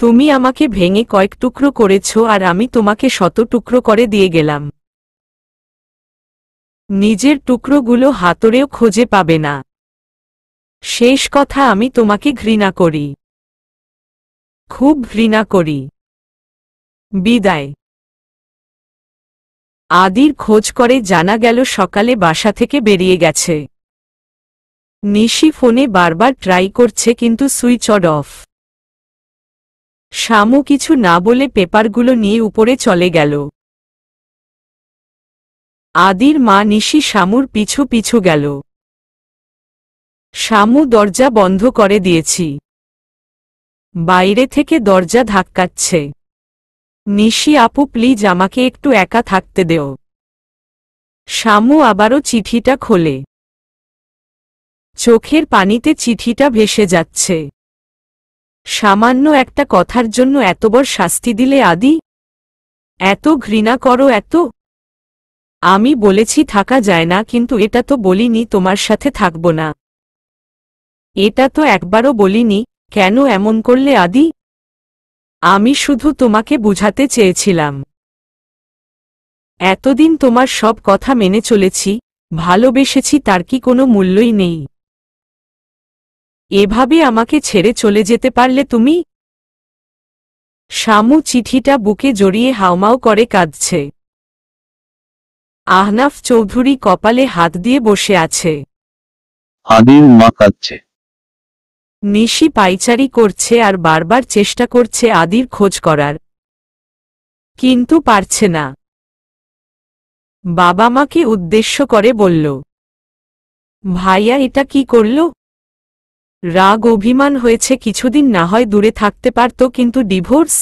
তুমি আমাকে ভেঙে কয়েক টুকরো করেছ, আর আমি তোমাকে শত টুকরো করে দিয়ে গেলাম। নিজের টুকরোগুলো হাতড়েও খুঁজে পাবে না। শেষ কথা, আমি তোমাকে ঘৃণা করি, খুব ঘৃণা করি। বিদায়। আদির খোঁজ করে জানা গেল সকালে বাসা থেকে বেরিয়ে গেছে। নিশি ফোনে বারবার ট্রাই করছে কিন্তু সুইচ অফ। শামু কিছু না বলে পেপারগুলো নিয়ে উপরে চলে গেল। আদির মা নিশি শামুর পিছু পিছু গেল। শামু দরজা বন্ধ করে দিয়েছি। বাইরে থেকে দরজা ধাক্কাচ্ছে। নিশি আপু প্লিজ আমাকে একটু একা থাকতে দেও। শামু আবারও চিঠিটা খোলে। চোখের পানিতে চিঠিটা ভেসে যাচ্ছে। সামান্য একটা কথার জন্য এত বড় শাস্তি দিলে আদি? এত ঘৃণা করো এত? আমি বলেছি থাকা যায় না, কিন্তু এটা তো বলিনি তোমার সাথে থাকব না। এটা তো একবারও বলিনি। কেন এমন করলে আদি? আমি শুধু তোমাকে বুঝাতে চেয়েছিলাম। এতদিন তোমার সব কথা মেনে চলেছি, ভালোবেসেছি, তার কি কোনো মূল্যই নেই? এভাবে আমাকে ছেড়ে চলে যেতে পারলে তুমি? শামু চিঠিটা বুকে জড়িয়ে হাউমাউ করে কাঁদছে। আহনাফ চৌধুরী কপালে হাত দিয়ে বসে আছে। আদির মা কাঁদছে। নিশি পাইচারি করছে আর বারবার চেষ্টা করছে আদির খোঁজ করার, কিন্তু পারছে না। বাবা মাকে উদ্দেশ্য করে বলল, ভাইয়া এটা কি করল? রাগ অভিমান হয়েছে, কিছুদিন না হয় দূরে থাকতে পারত, কিন্তু ডিভোর্স?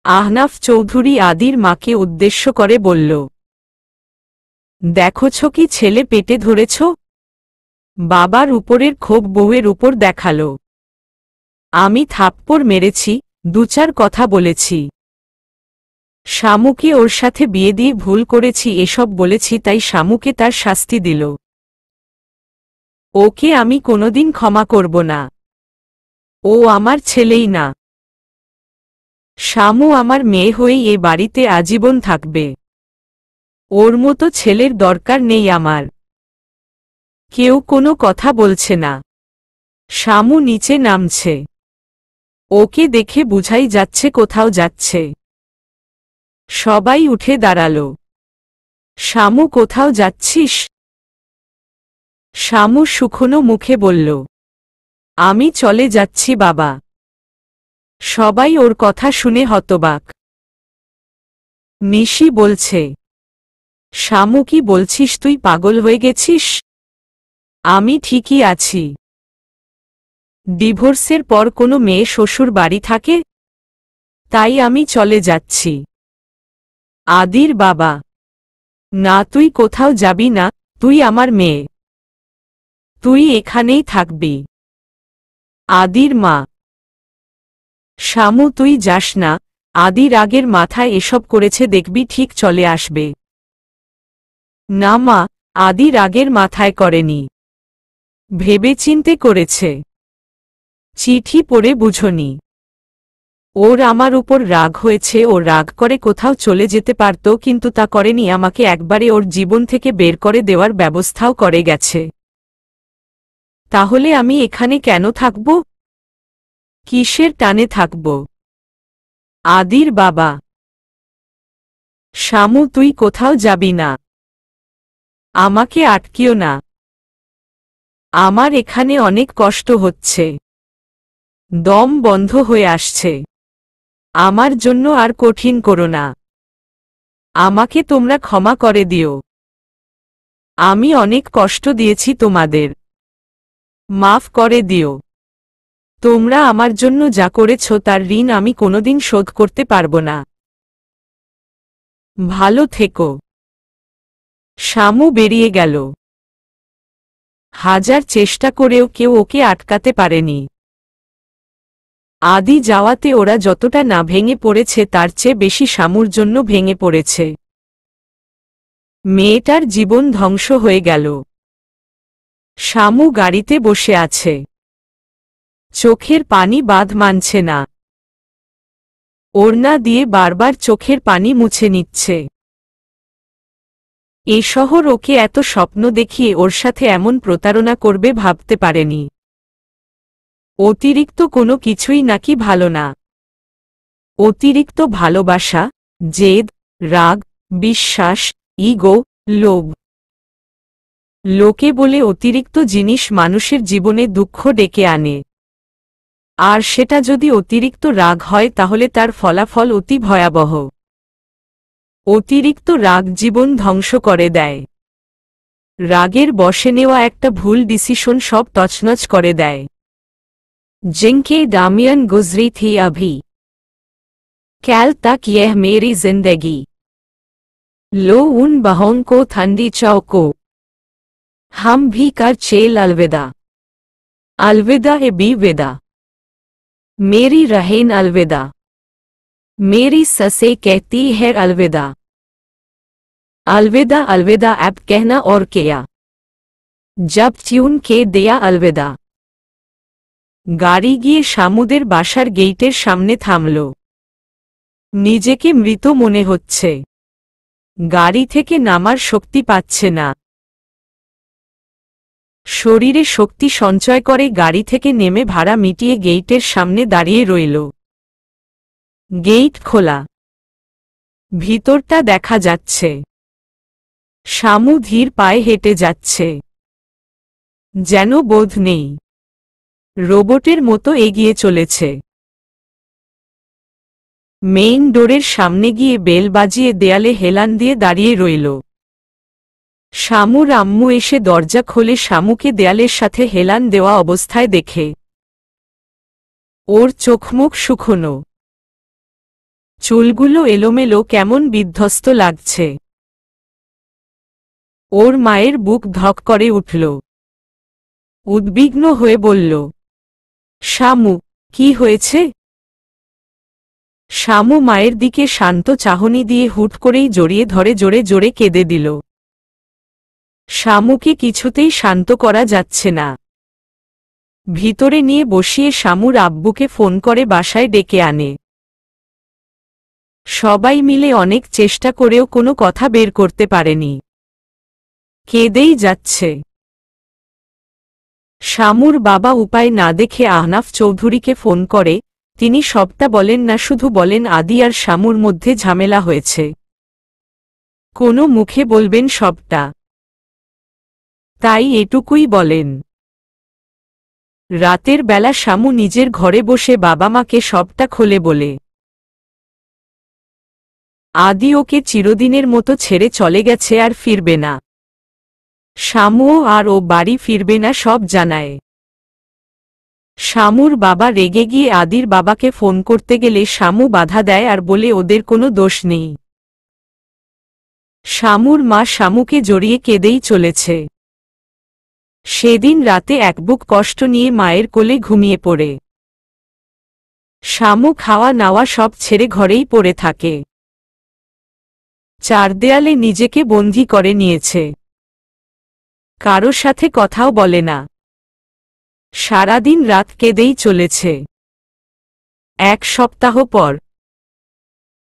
আহনাফ চৌধুরী আদির মাকে উদ্দেশ্য করে বলল, দেখছ কি ছেলে পেটে ধরেছ? বাবার উপরের ক্ষোভ বউয়ের উপর দেখাল। আমি থাপ্পড় মেরেছি, দু-চার কথা বলেছি। শামুকে ওর সাথে বিয়ে দিয়ে ভুল করেছি এসব বলেছি, তাই শামুকে তার শাস্তি দিল। ওকে আমি কোনোদিন ক্ষমা করব না। ও আমার ছেলেই না। শামু আমার মেয়ে হয়েই এ বাড়িতে আজীবন থাকবে। ওর মতো ছেলের দরকার নেই আমার। কেউ কোনো কথা বলছে না। শামু নিচে নামছে। ওকে দেখে বুঝাই যাচ্ছে কোথাও যাচ্ছে। সবাই উঠে দাঁড়াল। শামু কোথাও যাচ্ছিস? শামু শুকনো মুখে বলল, আমি চলে যাচ্ছি বাবা। সবাই ওর কথা শুনে হতবাক। নিশি বলছে, শামু কি বলছিস, তুই পাগল হয়ে গেছিস? আমি ঠিকই আছি। ডিভোর্সের পর কোনো মেয়ে শ্বশুর বাড়ি থাকে? তাই আমি চলে যাচ্ছি। আদির বাবা, না তুই কোথাও যাবি না, তুই আমার মেয়ে। তুই এখানেই থাকবি। আদির মা, শামু তুই যাস না, আদির আগের মাথায় এসব করেছে, দেখবি ঠিক চলে আসবে। না মা, আদির আগের মাথায় করেনি, ভেবেচিন্তে করেছে। চিঠি পড়ে বুঝনি। ওর আমার উপর রাগ হয়েছে, ও রাগ করে কোথাও চলে যেতে পারত, কিন্তু তা করেনি, আমাকে একবারে ওর জীবন থেকে বের করে দেওয়ার ব্যবস্থাও করে গেছে। তাহলে আমি এখানে কেন থাকব? কিসের টানে থাকব? আদির বাবা। শামু, তুই কোথাও যাবি না। আমাকে আটকিও না। আমার এখানে অনেক কষ্ট হচ্ছে, দম বন্ধ হয়ে আসছে। আমার জন্য আর কঠিন করো না। আমাকে তোমরা ক্ষমা করে দিও। আমি অনেক কষ্ট দিয়েছি তোমাদের। মাফ করে দিও। তোমরা আমার জন্য যা করেছ তার ঋণ আমি কোনোদিন শোধ করতে পারব না। ভালো থেকো। শামু বেরিয়ে গেল। হাজার চেষ্টা করেও কেউ ওকে আটকাতে পারেনি। আদি যাওয়াতে ওরা যতটা না ভেঙে পড়েছে তার চেয়ে বেশি শামুর জন্য ভেঙে পড়েছে। মেয়েটার জীবন ধ্বংস হয়ে গেল। শামু গাড়িতে বসে আছে। চোখের পানি বাঁধ মানছে না। ওড়না দিয়ে বারবার চোখের পানি মুছে নিচ্ছে। এ শহর ওকে এত স্বপ্ন দেখিয়ে ওর সাথে এমন প্রতারণা করবে ভাবতে পারেনি। অতিরিক্ত কোনো কিছুই নাকি ভালো না। অতিরিক্ত ভালোবাসা, জেদ, রাগ, বিশ্বাস, ইগো, লোভ। লোকে বলে অতিরিক্ত জিনিস মানুষের জীবনে দুঃখ ডেকে আনে। আর সেটা যদি অতিরিক্ত রাগ হয় তাহলে তার ফলাফল অতি ভয়াবহ। অতিরিক্ত রাগ জীবন ধ্বংস করে দেয়। রাগের বশে নেওয়া একটা ভুল ডিসিশন সব তছনছ করে দেয়। जिनके दामियन गुजरी थी अभी कैल तक यह मेरी जिंदगी लो उन बहों को ठंडी चौको हम भी कर चेल अलविदा अलविदा ए बी विदा मेरी रहेन अलविदा मेरी ससे कहती है अलविदा अलविदा अलविदा अब कहना और किया जब ट्यून के दिया अलविदा। গাড়ি গিয়ে শামুদের বাসার গেইটের সামনে থামল। নিজেকে মৃত মনে হচ্ছে। গাড়ি থেকে নামার শক্তি পাচ্ছে না। শরীরে শক্তি সঞ্চয় করে গাড়ি থেকে নেমে ভাড়া মিটিয়ে গেইটের সামনে দাঁড়িয়ে রইল। গেইট খোলা। ভিতরটা দেখা যাচ্ছে। শামু ধীর পায়ে হেঁটে যাচ্ছে। যেন বোধ নেই। রোবটের মতো এগিয়ে চলেছে। মেইন ডোরের সামনে গিয়ে বেল বাজিয়ে দেয়ালে হেলান দিয়ে দাঁড়িয়ে রইল। শামুর আম্মু এসে দরজা খোলে শামুকে দেয়ালের সাথে হেলান দেওয়া অবস্থায় দেখে। ওর চোখমুখ শুকনো। চুলগুলো এলোমেলো, কেমন বিধ্বস্ত লাগছে। ওর মায়ের বুক ধক করে উঠল। উদ্বিগ্ন হয়ে বলল, শামু, কি হয়েছে? শামু মায়ের দিকে শান্ত চাহনি দিয়ে হুট করেই জড়িয়ে ধরে জোরে জোরে কেঁদে দিল। শামুকে কিছুতেই শান্ত করা যাচ্ছে না। ভিতরে নিয়ে বসিয়ে শামুর আব্বুকে ফোন করে বাসায় ডেকে আনে। সবাই মিলে অনেক চেষ্টা করেও কোনো কথা বের করতে পারেনি। কেঁদেই যাচ্ছে। শামুর বাবা উপায় না দেখে আহনাফ চৌধুরীকে ফোন করে। তিনি সবটা বলেন না, শুধু বলেন আদি আর শামুর মধ্যে ঝামেলা হয়েছে। কোনো মুখে বলবেন সবটা। তাই এটুকুই বলেন। রাতের বেলা শামু নিজের ঘরে বসে বাবা মাকে সবটা খুলে বলে। আদি ওকে চিরদিনের মতো ছেড়ে চলে গেছে, আর ফিরবে না। শামুও আর ও বাড়ি ফিরবে না, সব জানায়। শামুর বাবা রেগে গিয়ে আদির বাবাকে ফোন করতে গেলে শামু বাধা দেয় আর বলে ওদের কোনো দোষ নেই। শামুর মা শামুকে জড়িয়ে কেঁদেই চলেছে। সেদিন রাতে এক বুক কষ্ট নিয়ে মায়ের কোলে ঘুমিয়ে পড়ে। শামু খাওয়া নাওয়া সব ছেড়ে ঘরেই পড়ে থাকে। চার দেয়ালে নিজেকে বন্দী করে নিয়েছে। কারো সাথে কথাও বলে না। সারাদিন রাত কেঁদেই চলেছে। 1 সপ্তাহ পর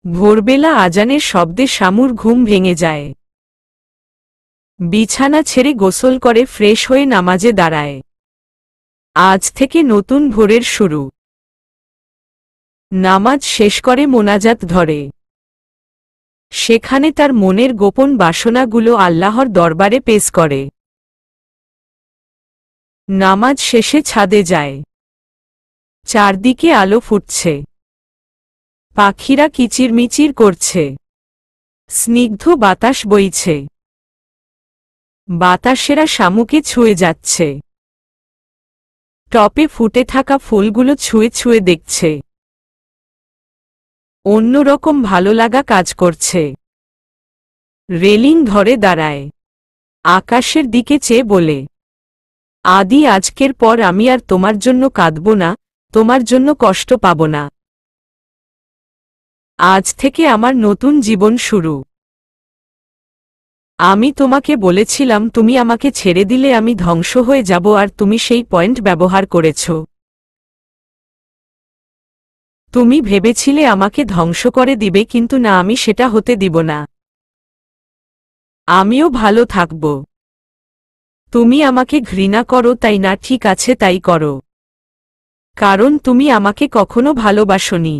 ভোরবেলা আজানের শব্দে শামুর ঘুম ভেঙে যায়। বিছানা ছেড়ে গোসল করে ফ্রেশ হয়ে নামাজে দাঁড়ায়। আজ থেকে নতুন ভোরের শুরু। নামাজ শেষ করে মোনাজাত ধরে। সেখানে তার মনের গোপন বাসনাগুলো আল্লাহর দরবারে পেশ করে। নামাজ শেষে ছাদে যায়। চারদিকে আলো ফুটছে। পাখিরা কিচিরমিচির করছে। স্নিগ্ধ বাতাস বইছে। বাতাসেরা শামুকে ছুঁয়ে যাচ্ছে। টপে ফুটে থাকা ফুলগুলো ছুঁয়ে ছুঁয়ে দেখছে। অন্যরকম ভালো লাগা কাজ করছে। রেলিং ধরে দাঁড়ায়। আকাশের দিকে চেয়ে বলে, আদি, আজকের পর আমি আর তোমার জন্য কাঁদব না, তোমার জন্য কষ্ট পাব না। আজ থেকে আমার নতুন জীবন শুরু। আমি তোমাকে বলেছিলাম তুমি আমাকে ছেড়ে দিলে আমি ধ্বংস হয়ে যাব, আর তুমি সেই পয়েন্ট ব্যবহার করেছ। তুমি ভেবেছিলে আমাকে ধ্বংস করে দিবে, কিন্তু না, আমি সেটা হতে দিব না। আমিও ভালো থাকব। তুমি আমাকে ঘৃণা করো, তাই না? ঠিক আছে, তাই করো। কারণ তুমি আমাকে কখনো ভালোবাসোনি।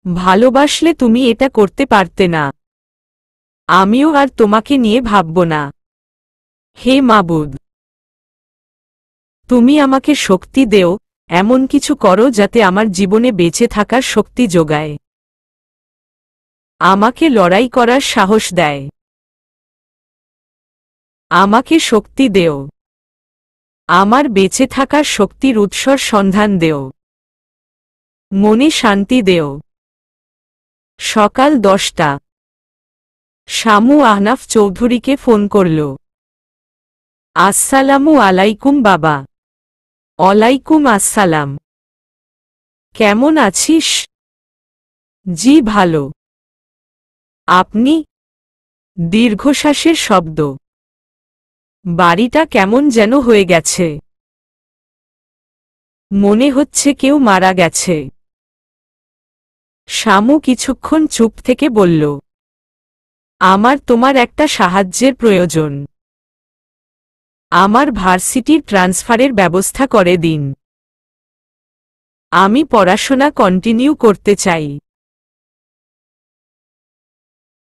ভালোবাসলে তুমি এটা করতে পারতে না। আমিও আর তোমাকে নিয়ে ভাবব না। হে মাবুদ, তুমি আমাকে শক্তি দেও, এমন কিছু করো যাতে আমার জীবনে বেঁচে থাকার শক্তি যোগায়। আমাকে লড়াই করার সাহস দেয়। আমাকে শক্তি দেও। আমার বেঁচে থাকার শক্তির উৎসর সন্ধান দেও। মনে শান্তি দেও। সকাল 10টা। শামু আহনাফ চৌধুরীকে ফোন করল। আসসালামু আলাইকুম বাবা। ওয়ালাইকুম আসসালাম। কেমন আছিস? জি ভালো। আপনি? দীর্ঘশ্বাসের শব্দ। বাড়িটা কেমন যেন হয়ে গেছে। মনে হচ্ছে কেউ মারা গেছে। শামু কিছুক্ষণ চুপ থেকে বলল, আমার তোমার একটা সাহায্যের প্রয়োজন। আমার ভার্সিটির ট্রান্সফারের ব্যবস্থা করে দিন। আমি পড়াশোনা কন্টিনিউ করতে চাই।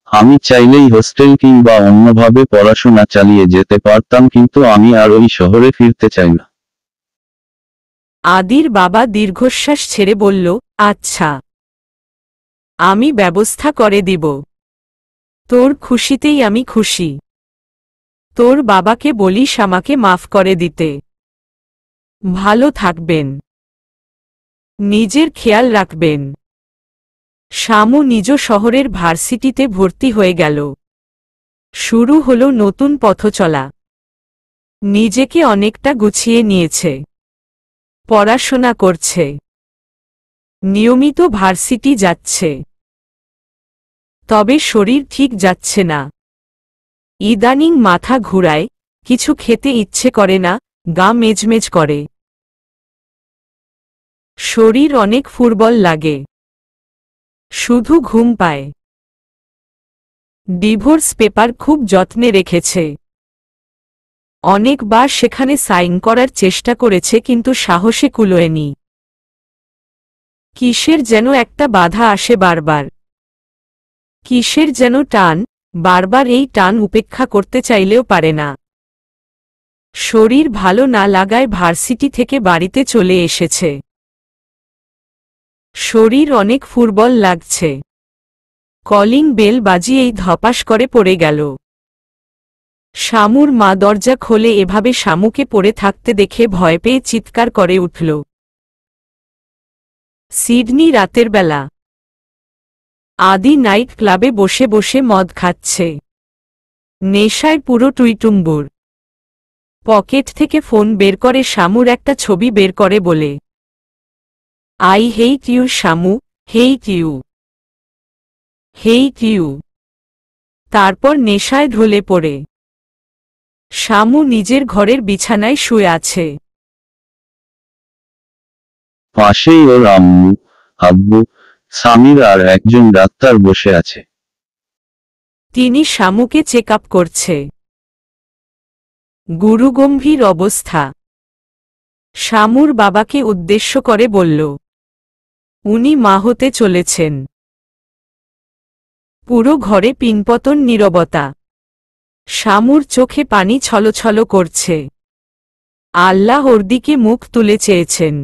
আমি চাইলেই হোস্টেল কিংবা অন্যভাবে পড়াশোনা চালিয়ে যেতে পারতাম, কিন্তু আমি আর ওই শহরে ফিরতে চাই না। আদির বাবা দীর্ঘশ্বাস ছেড়ে বলল, আচ্ছা, আমি ব্যবস্থা করে দিব। তোর খুশিতেই আমি খুশি। তোর বাবাকে বলিস আমাকে মাফ করে দিতে। ভালো থাকবেন। নিজের খেয়াল রাখবেন। শামু নিজ শহরের ভার্সিটিতে ভর্তি হয়ে গেল। শুরু হলো নতুন পথচলা। নিজেকে অনেকটা গুছিয়ে নিয়েছে। পড়াশোনা করছে। নিয়মিত ভার্সিটি যাচ্ছে। তবে শরীর ঠিক যাচ্ছে না। ইদানিং মাথা ঘুরায়, কিছু খেতে ইচ্ছে করে না, গা মেজমেজ করে। শরীর অনেক ফুরবল লাগে। শুধু ঘুম পায়। ডিভোর্স পেপার খুব যত্নে রেখেছে। অনেকবার সেখানে সাইন করার চেষ্টা করেছে, কিন্তু সাহসে কুলোয়নি। কিসের যেন একটা বাধা আসে বারবার। কিসের যেন টান, বারবার এই টান উপেক্ষা করতে চাইলেও পারে না। শরীর ভালো না লাগায় ভার্সিটি থেকে বাড়িতে চলে এসেছে। শরীর অনেক ফুরবল লাগছে। কলিং বেল বাজিয়েই ধপাস করে পড়ে গেল। শামুর মা দরজা খোলে। এভাবে শামুকে পড়ে থাকতে দেখে ভয় পেয়ে চিৎকার করে উঠল। সিডনি রাতের বেলা। আদি নাইট ক্লাবে বসে বসে মদ খাচ্ছে। নেশায় পুরো টুইটুম্বুর। পকেট থেকে ফোন বের করে শামুর একটা ছবি বের করে বলে, I hate you Shamu, hate you, hate you. তারপর নেশায় ঢলে পড়ে। শামু নিজের ঘরের বিছানায় শুয়ে আছে। পাশেই ওর আম্মু, আব্বু, সামির আর একজন ডাক্তার বসে আছে। তিনি শামুকে চেক আপ করছে। গুরুগম্ভীর অবস্থা। শামুর বাবাকে উদ্দেশ্য করে বলল, উনি মা হতে চলেছেন। পুরো ঘরে পিনপতন নীরবতা। শামুর চোখে পানি ছলছল করছে। আল্লাহ ওর দিকে মুখ তুলে চেয়েছেন।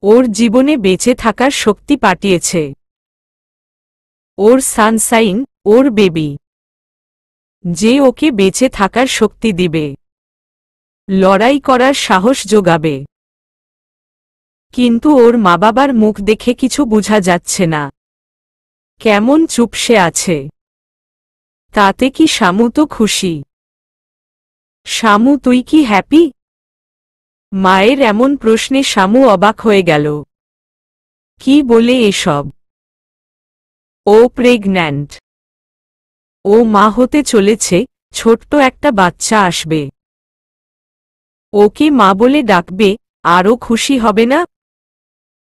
ওর জীবনে বেঁচে থাকার শক্তি পাঠিয়েছে। ওর সানসাইন, ওর বেবি, যে ওকে বেঁচে থাকার শক্তি দিবে, লড়াই করার সাহস যোগাবে। কিন্তু ওর মা বাবার মুখ দেখে কিছু বোঝা যাচ্ছে না। কেমন চুপসে আছে। তাতে কি শামু তো খুশি? শামু, তুই কি হ্যাপি? মায়ের এমন প্রশ্নে শামু অবাক হয়ে গেল। কি বলে এসব? ও প্রেগন্যান্ট। ও মা হতে চলেছে, ছোট্ট একটা বাচ্চা আসবে। ওকে মা বলে ডাকবে, আরও খুশি হবে না?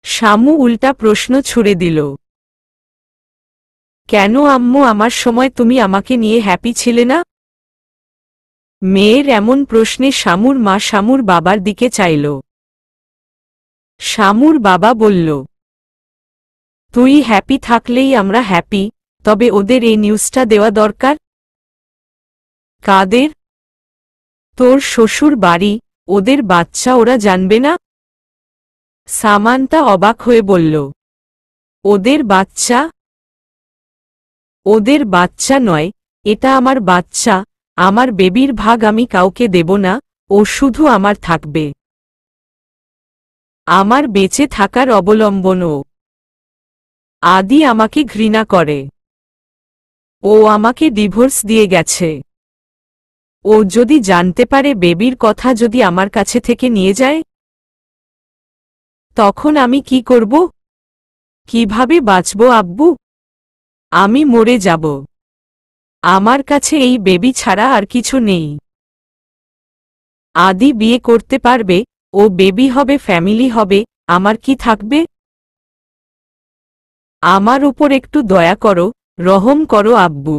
শামু উল্টা প্রশ্ন ছুড়ে দিল। কেন আম্মু, আমার সময় তুমি আমাকে নিয়ে হ্যাপি ছিলে না? মেয়ের এমন প্রশ্নে শামুর মা শামুর বাবার দিকে চাইল। শামুর বাবা বলল, তুই হ্যাপি থাকলেই আমরা হ্যাপি, তবে ওদের এই নিউজটা দেওয়া দরকার। কাদের? তোর শ্বশুর বাড়ি, ওদের বাচ্চা, ওরা জানবে না? সামান্তা অবাক হয়ে বলল, ওদের বাচ্চা? ওদের বাচ্চা নয়, এটা আমার বাচ্চা, আমার বেবির ভাগ আমি কাউকে দেব না, ও শুধু আমার থাকবে। আমার বেঁচে থাকার অবলম্বন ও। আদি আমাকে ঘৃণা করে। ও আমাকে ডিভোর্স দিয়ে গেছে। ও যদি জানতে পারে বেবির কথা যদি আমার কাছে থেকে নিয়ে যায়, তখন আমি কি করব? কিভাবে বাঁচব আব্বু? আমি মরে যাব। আমার কাছে এই বেবি ছাড়া আর কিছু নেই। আদি বিয়ে করতে পারবে, ও বেবি হবে, ফ্যামিলি হবে, আমার কি থাকবে? আমার উপর একটু দয়া করো, রহম করো আব্বু।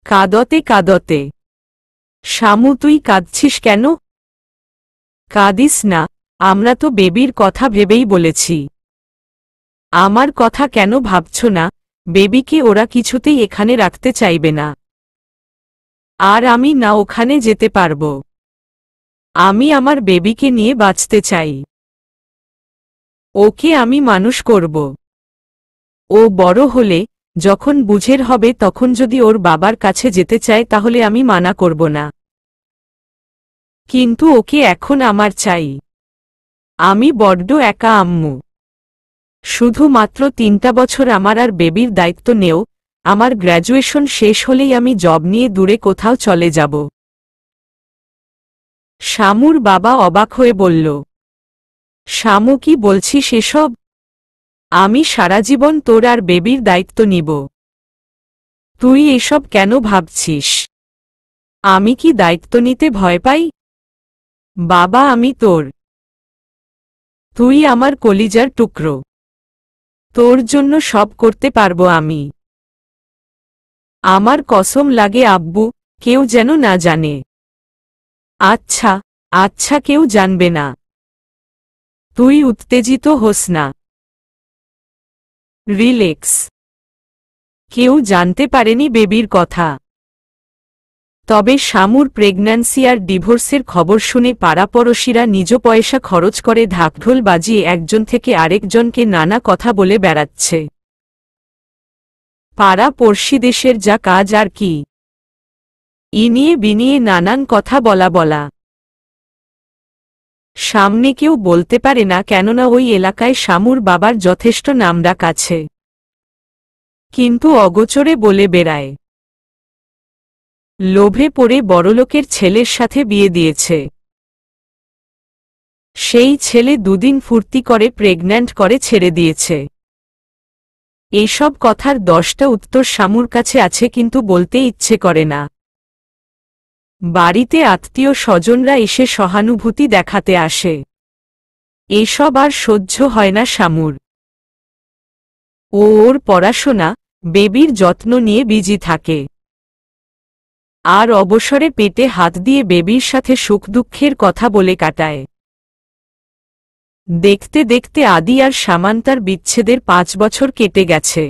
কাঁদতে কাঁদতে। শামু, তুই কাঁদছিস কেন? কাঁদিস না, আমরা তো বেবির কথা ভেবেই বলেছি। আমার কথা কেন ভাবছ না? বেবিকে ওরা কিছুতেই এখানে রাখতে চাইবে না। আর আমি না ওখানে যেতে পারব। আমি আমার বেবিকে নিয়ে বাঁচতে চাই। ওকে আমি মানুষ করব। ও বড় হলে, যখন বুঝের হবে, তখন যদি ওর বাবার কাছে যেতে চায় তাহলে আমি মানা করব না। কিন্তু ওকে এখন আমার চাই। আমি বড্ড একা আম্মু। শুধুমাত্র 3টা বছর আমার আর বেবির দায়িত্ব নেও, আমার গ্র্যাজুয়েশন শেষ হলেই আমি জব নিয়ে দূরে কোথাও চলে যাব। শামুর বাবা অবাক হয়ে বলল, শামু, কি বলছিস এসব? আমি সারা জীবন তোর আর বেবির দায়িত্ব নিব। তুই এসব কেন ভাবছিস? আমি কি দায়িত্ব নিতে ভয় পাই? বাবা, আমি তোর। তুই আমার কলিজার টুকরো। তোর জন্য সব করতে পারবো আমি। আমার কসম লাগে আব্বু, কেউ যেন না জানে। আচ্ছা, আচ্ছা, কেউ জানবে না। তুই উত্তেজিত হোস না। রিল্যাক্স। কেউ জানতে পারেনি বেবির কথা। তবে শামুর প্রেগন্যান্সি আর ডিভোর্সের খবর শুনে পাড়াপড়শিরা নিজ পয়সা খরচ করে ঢাকঢোল বাজিয়ে একজন থেকে আরেকজনকে নানা কথা বলে বেড়াচ্ছে। পাড়া পড়শিদেশের যা কাজ আর কি। ইনিয়ে বিনিয়ে নানান কথা বলা। সামনে কেউ বলতে পারে না, কেননা ওই এলাকায় শামুর বাবার যথেষ্ট নামডাক আছে। কিন্তু অগোচরে বলে বেড়ায়। লোভে পড়ে বড়লোকের ছেলের সাথে বিয়ে দিয়েছে। সেই ছেলে দুদিন ফুর্তি করে প্রেগন্যান্ট করে ছেড়ে দিয়েছে। এইসব কথার 10টা উত্তর শামুর কাছে আছে, কিন্তু বলতে ইচ্ছে করে না। বাড়িতে আত্মীয় স্বজনরা এসে সহানুভূতি দেখাতে আসে। এসব আর সহ্য হয় না শামুর। ও ওর পড়াশোনা, বেবির যত্ন নিয়ে বিজি থাকে। আর অবসরে পেটে হাত দিয়ে বেবির সাথে সুখ দুঃখের কথা বলে কাটায়। দেখতে দেখতে আদি আর সামান্তার বিচ্ছেদের 5 বছর কেটে গেছে।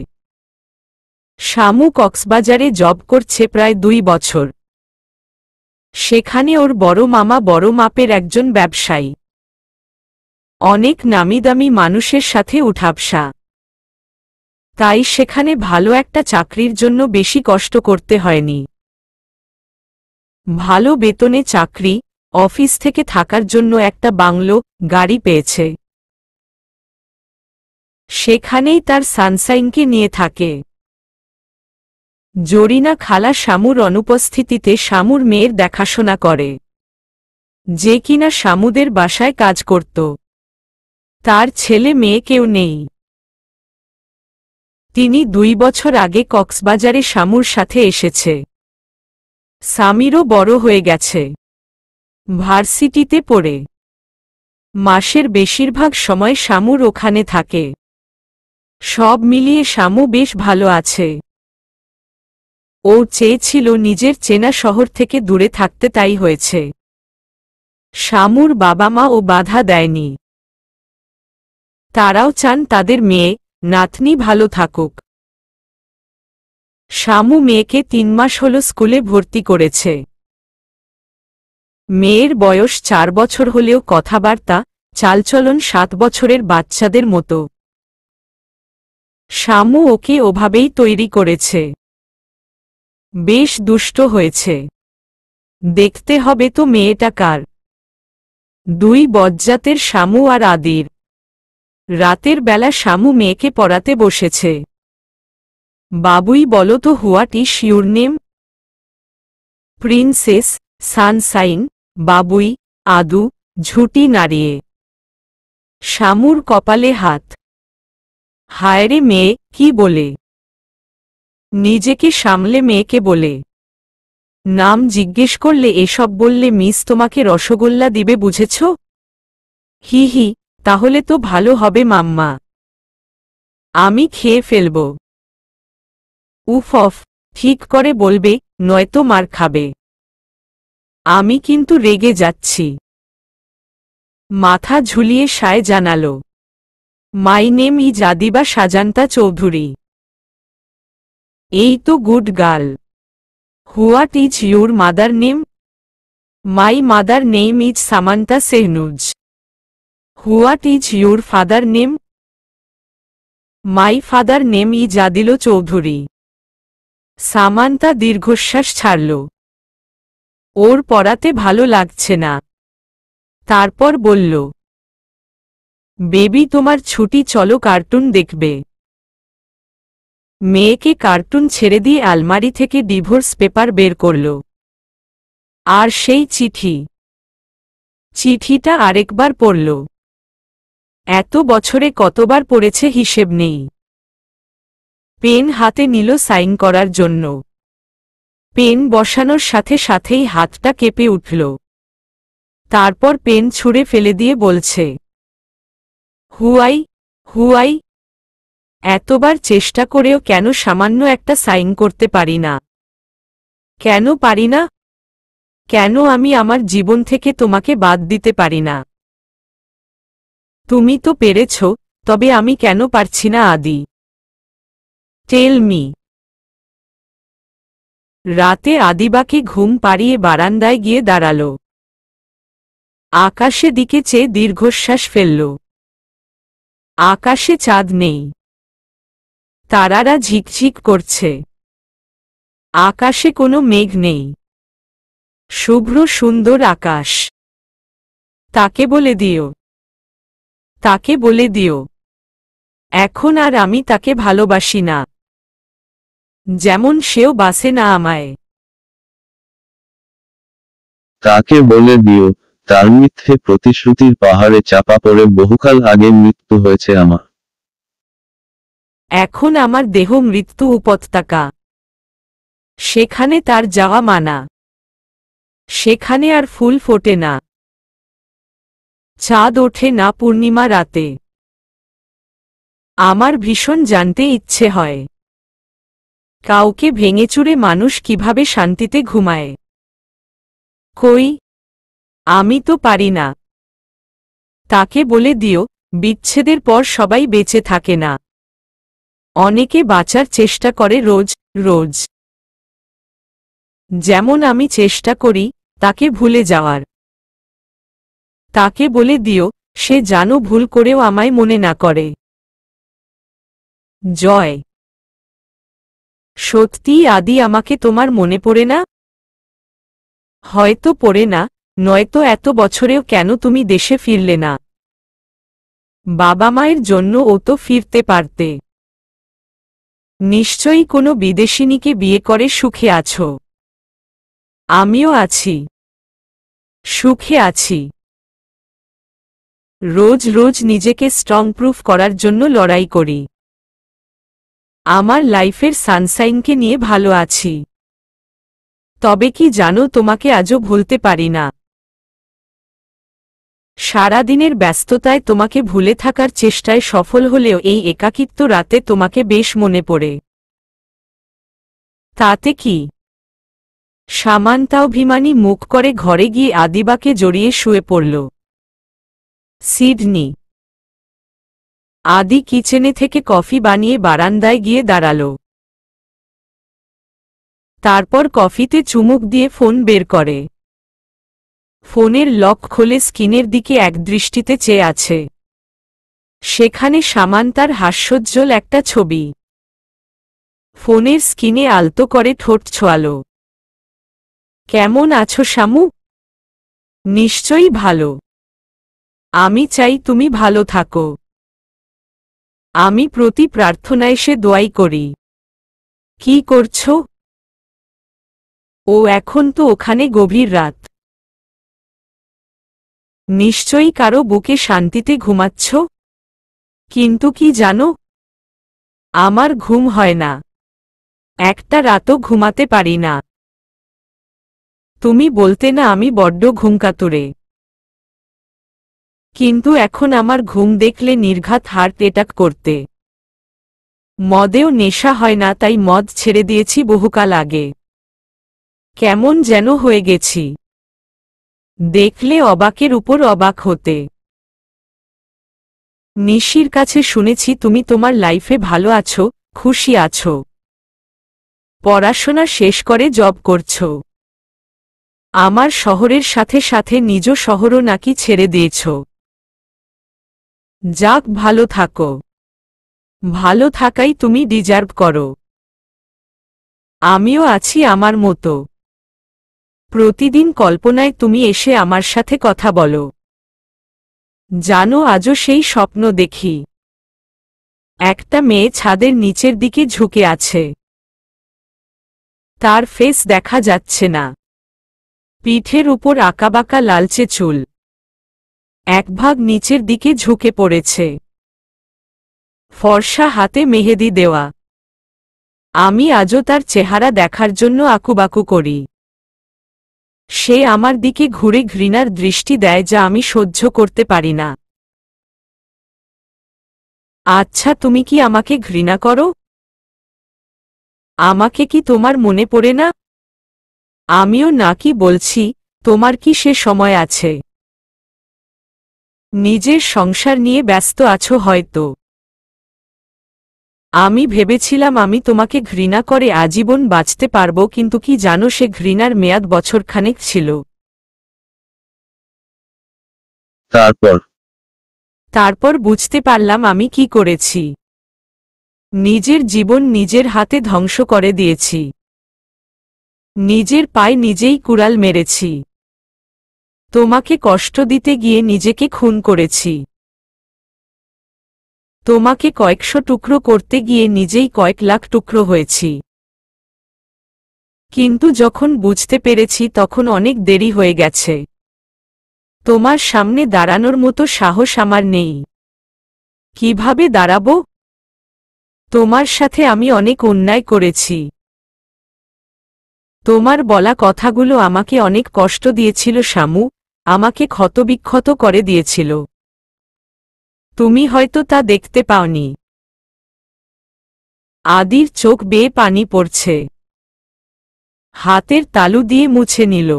শামু কক্সবাজারে জব করছে প্রায় 2 বছর। সেখানে ওর বড় মামা বড় মাপের একজন ব্যবসায়ী। অনেক নামিদামি মানুষের সাথে উঠাবসা। তাই সেখানে ভালো একটা চাকরির জন্য বেশি কষ্ট করতে হয়নি। ভালো বেতনে চাকরি, অফিস থেকে থাকার জন্য একটা বাংলো, গাড়ি পেয়েছে। সেখানেই তার সানশাইনকে নিয়ে থাকে। জরিনা খালা শামুর অনুপস্থিতিতে শামুর মেয়ের দেখাশোনা করে, যে কিনা শামুদের বাসায় কাজ করত। তার ছেলে মেয়ে কেউ নেই। তিনি 2 বছর আগে কক্সবাজারে শামুর সাথে এসেছে। সামিরও বড় হয়ে গেছে, ভার্সিটিতে পড়ে। মাসের বেশিরভাগ সময় শামুর ওখানে থাকে। সব মিলিয়ে শামু বেশ ভালো আছে। ও চেয়েছিল নিজের চেনা শহর থেকে দূরে থাকতে, তাই হয়েছে। শামুর বাবা মা ও বাধা দেয়নি। তারাও চান তাদের মেয়ে, নাতনি ভালো থাকুক। শামু মেয়েকে 3 মাস হল স্কুলে ভর্তি করেছে। মেয়ের বয়স 4 বছর হলেও কথাবার্তা, চালচলন 7 বছরের বাচ্চাদের মতো। শামু ওকে ওভাবেই তৈরি করেছে। বেশ দুষ্ট হয়েছে। দেখতে হবে তো মেয়েটা কার। 2 বজ্জাতের শামু আর আদির। রাতের বেলা শামু মেয়েকে পড়াতে বসেছে। বাবুই বলো তো, what is your name? Princess, Sunshine, বাবুই, আদু, ঝুঁটি নাড়িয়ে। শামুর কপালে হাত। হায়রে মেয়ে, কি বলে? নিজেকে সামলে মেয়েকে বলে। নাম জিজ্ঞেস করলে এসব বললে মিস তোমাকে রসগোল্লা দিবে, বুঝেছ? হি হি, তাহলে তো ভালো হবে মাম্মা। আমি খেয়ে ফেলব। উফ অফ, ঠিক করে বলবে, নয়তো মার খাবে। আমি কিন্তু রেগে যাচ্ছি। মাথা ঝুলিয়ে সায় জানালো, my name is Adiba Sajanta Chowdhury. এই তো good girl. What is your mother name? My mother name is Samantha Sehnuj. What is your father name? My father name is Adil Chowdhury. Samantha দীর্ঘশ্বাস ছাড়ল। ওর পড়াতে ভালো লাগছে না। তারপর বলল, বেবি তোমার ছুটি, চলো কার্টুন দেখবে। মেয়েকে কার্টুন ছেড়ে দিয়ে আলমারি থেকে ডিভোর্স পেপার বের করল। আর সেই চিঠি। চিঠিটা আরেকবার পড়ল। এত বছরে কতবার পড়েছে হিসেব নেই। পেন হাতে নিল সাইন করার জন্য। পেন বসানোর সাথে সাথেই হাতটা কেঁপে উঠল। তারপর পেন ছুঁড়ে ফেলে দিয়ে বলছে, হুয়াই, হুয়াই। এতবার চেষ্টা করেও কেন সামান্য একটা সাইন করতে পারি না? কেন পারি না? কেন আমি আমার জীবন থেকে তোমাকে বাদ দিতে পারি না? তুমি তো পেরেছ, তবে আমি কেন পারছি না আদি? Tell me. রাতে আদিবাকে ঘুম পাড়িয়ে বারান্দায় গিয়ে দাঁড়াল। আকাশে দিকে চেয়ে দীর্ঘশ্বাস ফেলল। আকাশে চাঁদ নেই। তারারা ঝিকঝিক করছে। আকাশে কোনো মেঘ নেই। শুভ্র সুন্দর আকাশ। তাকে বলে দিও, তাকে বলে দিও, এখন আর আমি তাকে ভালোবাসি না, যেমন সেও বাসে না আমায়। তাকে বলে দিও, তার মিথ্যে প্রতিশ্রুতির পাহাড়ে চাপা পড়ে বহুকাল আগে মৃত্যু হয়েছে আমার। এখন আমার দেহ মৃত্যু উপত্যকা। সেখানে তার যাওয়া মানা। সেখানে আর ফুল ফোটে না। চাঁদ ওঠে না পূর্ণিমা রাতে। আমার ভীষণ জানতে ইচ্ছে হয় কাউকে ভেঙেচুরে মানুষ কিভাবে শান্তিতে ঘুমায়। কই, আমি তো পারি না। তাকে বলে দিও বিচ্ছেদের পর সবাই বেঁচে থাকে না, অনেকে বাঁচার চেষ্টা করে রোজ রোজ। যেমন আমি চেষ্টা করি তাকে ভুলে যাওয়ার। তাকে বলে দিও সে যেন ভুল করেও আমায় মনে না করে। জয়। সত্যিই আদি আমাকে তোমার মনে পড়ে না? হয়তো পড়ে না, নয়তো এত বছরেও কেন তুমি দেশে ফিরলে না? বাবা মায়ের জন্য ও তো ফিরতে পারতে। নিশ্চয়ই কোনো বিদেশিনীকে বিয়ে করে সুখে আছো। আমিও আছি, সুখে আছি। রোজ রোজ নিজেকে স্ট্রং প্রুফ করার জন্য লড়াই করি। আমার লাইফের সানশাইনকে নিয়ে ভালো আছি। তবে কি জানো, তোমাকে আজও ভুলতে পারি না। সারাদিনের ব্যস্ততায় তোমাকে ভুলে থাকার চেষ্টায় সফল হলেও এই একাকিত্ব রাতে তোমাকে বেশ মনে পড়ে। তাতে কি? সামান্তাভিমানী মুখ করে ঘরে গিয়ে আদিবাকে জড়িয়ে শুয়ে পড়ল। সিডনি। আদি কিচেনে থেকে কফি বানিয়ে বারান্দায় গিয়ে দাঁড়াল। তারপর কফিতে চুমুক দিয়ে ফোন বের করে। ফোনের লক খুলে স্ক্রিনের দিকে একদৃষ্টিতে চেয়ে আছে। সেখানে সামান্তার হাস্যোজ্জ্বল একটা ছবি। ফোনের স্ক্রিনে আলতো করে ঠোঁট ছোঁয়াল। কেমন আছো শামু? নিশ্চয়ই ভালো। আমি চাই তুমি ভালো থাকো। আমি প্রতি প্রার্থনায় সে দোয়াই করি। কি করছো? ও এখন তো ওখানে গভীর রাত। নিশ্চয়ই কারো বুকে শান্তিতে ঘুমাচ্ছ। কিন্তু কি জানো, আমার ঘুম হয় না। একটা রাতও ঘুমাতে পারি না। তুমি বলতে না আমি বড্ড ঘুমকাতুরে। কিন্তু এখন আমার ঘুম দেখলে নির্ঘাত হার্ট অ্যাটাক করতে। মদেও নেশা হয় না, তাই মদ ছেড়ে দিয়েছি বহুকাল আগে। কেমন যেন হয়ে গেছি। দেখলে অবাকের উপর অবাক হতে। নিশির কাছে শুনেছি তুমি তোমার লাইফে ভালো আছো, খুশি আছো। পড়াশোনা শেষ করে জব করছো। আমার শহরের সাথে সাথে নিজ শহরও নাকি ছেড়ে দিয়েছ। যাক, ভালো থাকো। ভালো থাকাই তুমি ডিজার্ভ করো। আমিও আছি আমার মতো। প্রতিদিন কল্পনায় তুমি এসে আমার সাথে কথা বলো। জানো, আজও সেই স্বপ্ন দেখি। একটা মেয়ে ছাদের নিচের দিকে ঝুঁকে আছে। তার ফেস দেখা যাচ্ছে না। পিঠের উপর আঁকাবাঁকা লালচে চুল। এক ভাগ নিচের দিকে ঝুঁকে পড়েছে। ফর্সা হাতে মেহেদি দেওয়া। আমি আজও তার চেহারা দেখার জন্য আকুবাকু করি। সে আমার দিকে ঘুরে ঘৃণার দৃষ্টি দেয়, যা আমি সহ্য করতে পারি না। আচ্ছা, তুমি কি আমাকে ঘৃণা করো? আমাকে কি তোমার মনে পড়ে না? আমিও নাকি বলছি, তোমার কি সে সময় আছে? নিজের সংসার নিয়ে ব্যস্ত আছো হয়তো। আমি ভেবেছিলাম আমি তোমাকে ঘৃণা করে আজীবন বাঁচতে পারবো, কিন্তু কি জানো, সে ঘৃণার মেয়াদ বছরখানেক ছিল। তারপর বুঝতে পারলাম আমি কি করেছি। নিজের জীবন নিজের হাতে ধ্বংস করে দিয়েছি। নিজের পায়ে নিজেই কুড়াল মেরেছি। তোমাকে কষ্ট দিতে গিয়ে নিজেকে খুন করেছি। তোমাকে কয়েকশো টুকরো করতে গিয়ে নিজেই কয়েক লাখ টুকরো হয়েছি। কিন্তু যখন বুঝতে পেরেছি তখন অনেক দেরি হয়ে গেছে। তোমার সামনে দাঁড়ানোর মতো সাহস আমার নেই। কিভাবে দাঁড়াবো? তোমার সাথে আমি অনেক অন্যায় করেছি। তোমার বলা কথাগুলো আমাকে অনেক কষ্ট দিয়েছিল শামু, আমাকে ক্ষতবিক্ষত করে দিয়েছিল। তুমি হয়তো তা দেখতে পাওনি। আদির চোখ বেয়ে পানি পড়ছে। হাতের তালু দিয়ে মুছে নিল।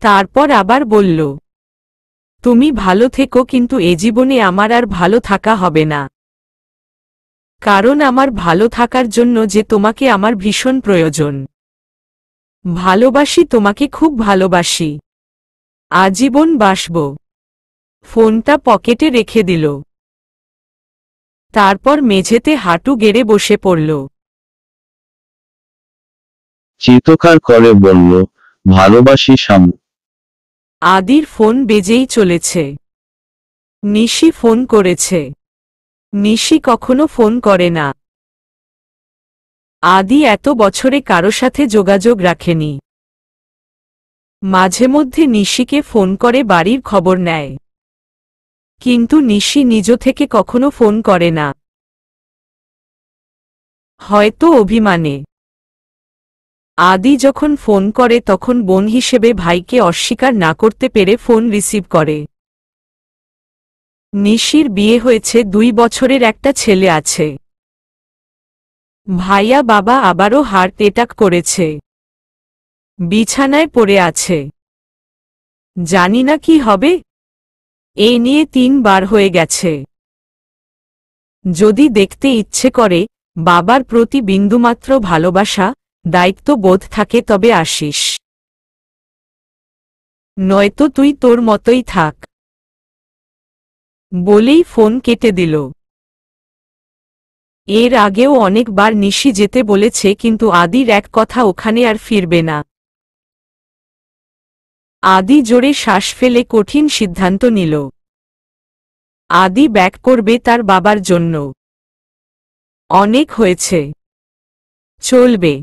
তারপর আবার বলল, তুমি ভালো থেকো, কিন্তু এ জীবনে আমার আর ভালো থাকা হবে না। কারণ আমার ভালো থাকার জন্য যে তোমাকে আমার ভীষণ প্রয়োজন। ভালোবাসি তোমাকে, খুব ভালোবাসি। আজীবন বাসব। ফোনটা পকেটে রেখে দিল। তারপর মেঝেতে হাঁটু গেড়ে বসে পড়ল। চিৎকার করে বলল, ভালোবাসি শামু। আদির ফোন বেজেই চলেছে। নিশি ফোন করেছে। নিশি কখনো ফোন করে না। আদি এত বছরে কারো সাথে যোগাযোগ রাখেনি। মাঝে মধ্যে নিশিকে ফোন করে বাড়ির খবর নেয়, কিন্তু নিশি নিজ থেকে কখনো ফোন করে না। হয়তো অভিমানে। আদি যখন ফোন করে তখন বোন হিসেবে ভাইকে অস্বীকার না করতে পেরে ফোন রিসিভ করে। নিশির বিয়ে হয়েছে, 2 বছরের একটা ছেলে আছে। ভাইয়া বাবা আবারও হার্ট অ্যাটাক করেছে। বিছানায় পড়ে আছে। জানি না কি হবে। এই নিয়ে 3 বার হয়ে গেছে। যদি দেখতে ইচ্ছে করে, বাবার প্রতি বিন্দুমাত্র ভালোবাসা, দায়িত্ববোধ থাকে, তবে আসিস। নয়তো তুই তোর মতোই থাক। বলেই ফোন কেটে দিল। এর আগেও অনেকবার নিশি যেতে বলেছে, কিন্তু আদির এক কথা, ওখানে আর ফিরবে না। আদি জোরে শ্বাস ফেলে কঠিন সিদ্ধান্ত নিল। আদি ব্যাক করবে তার বাবার জন্য। অনেক হয়েছে। চলবে।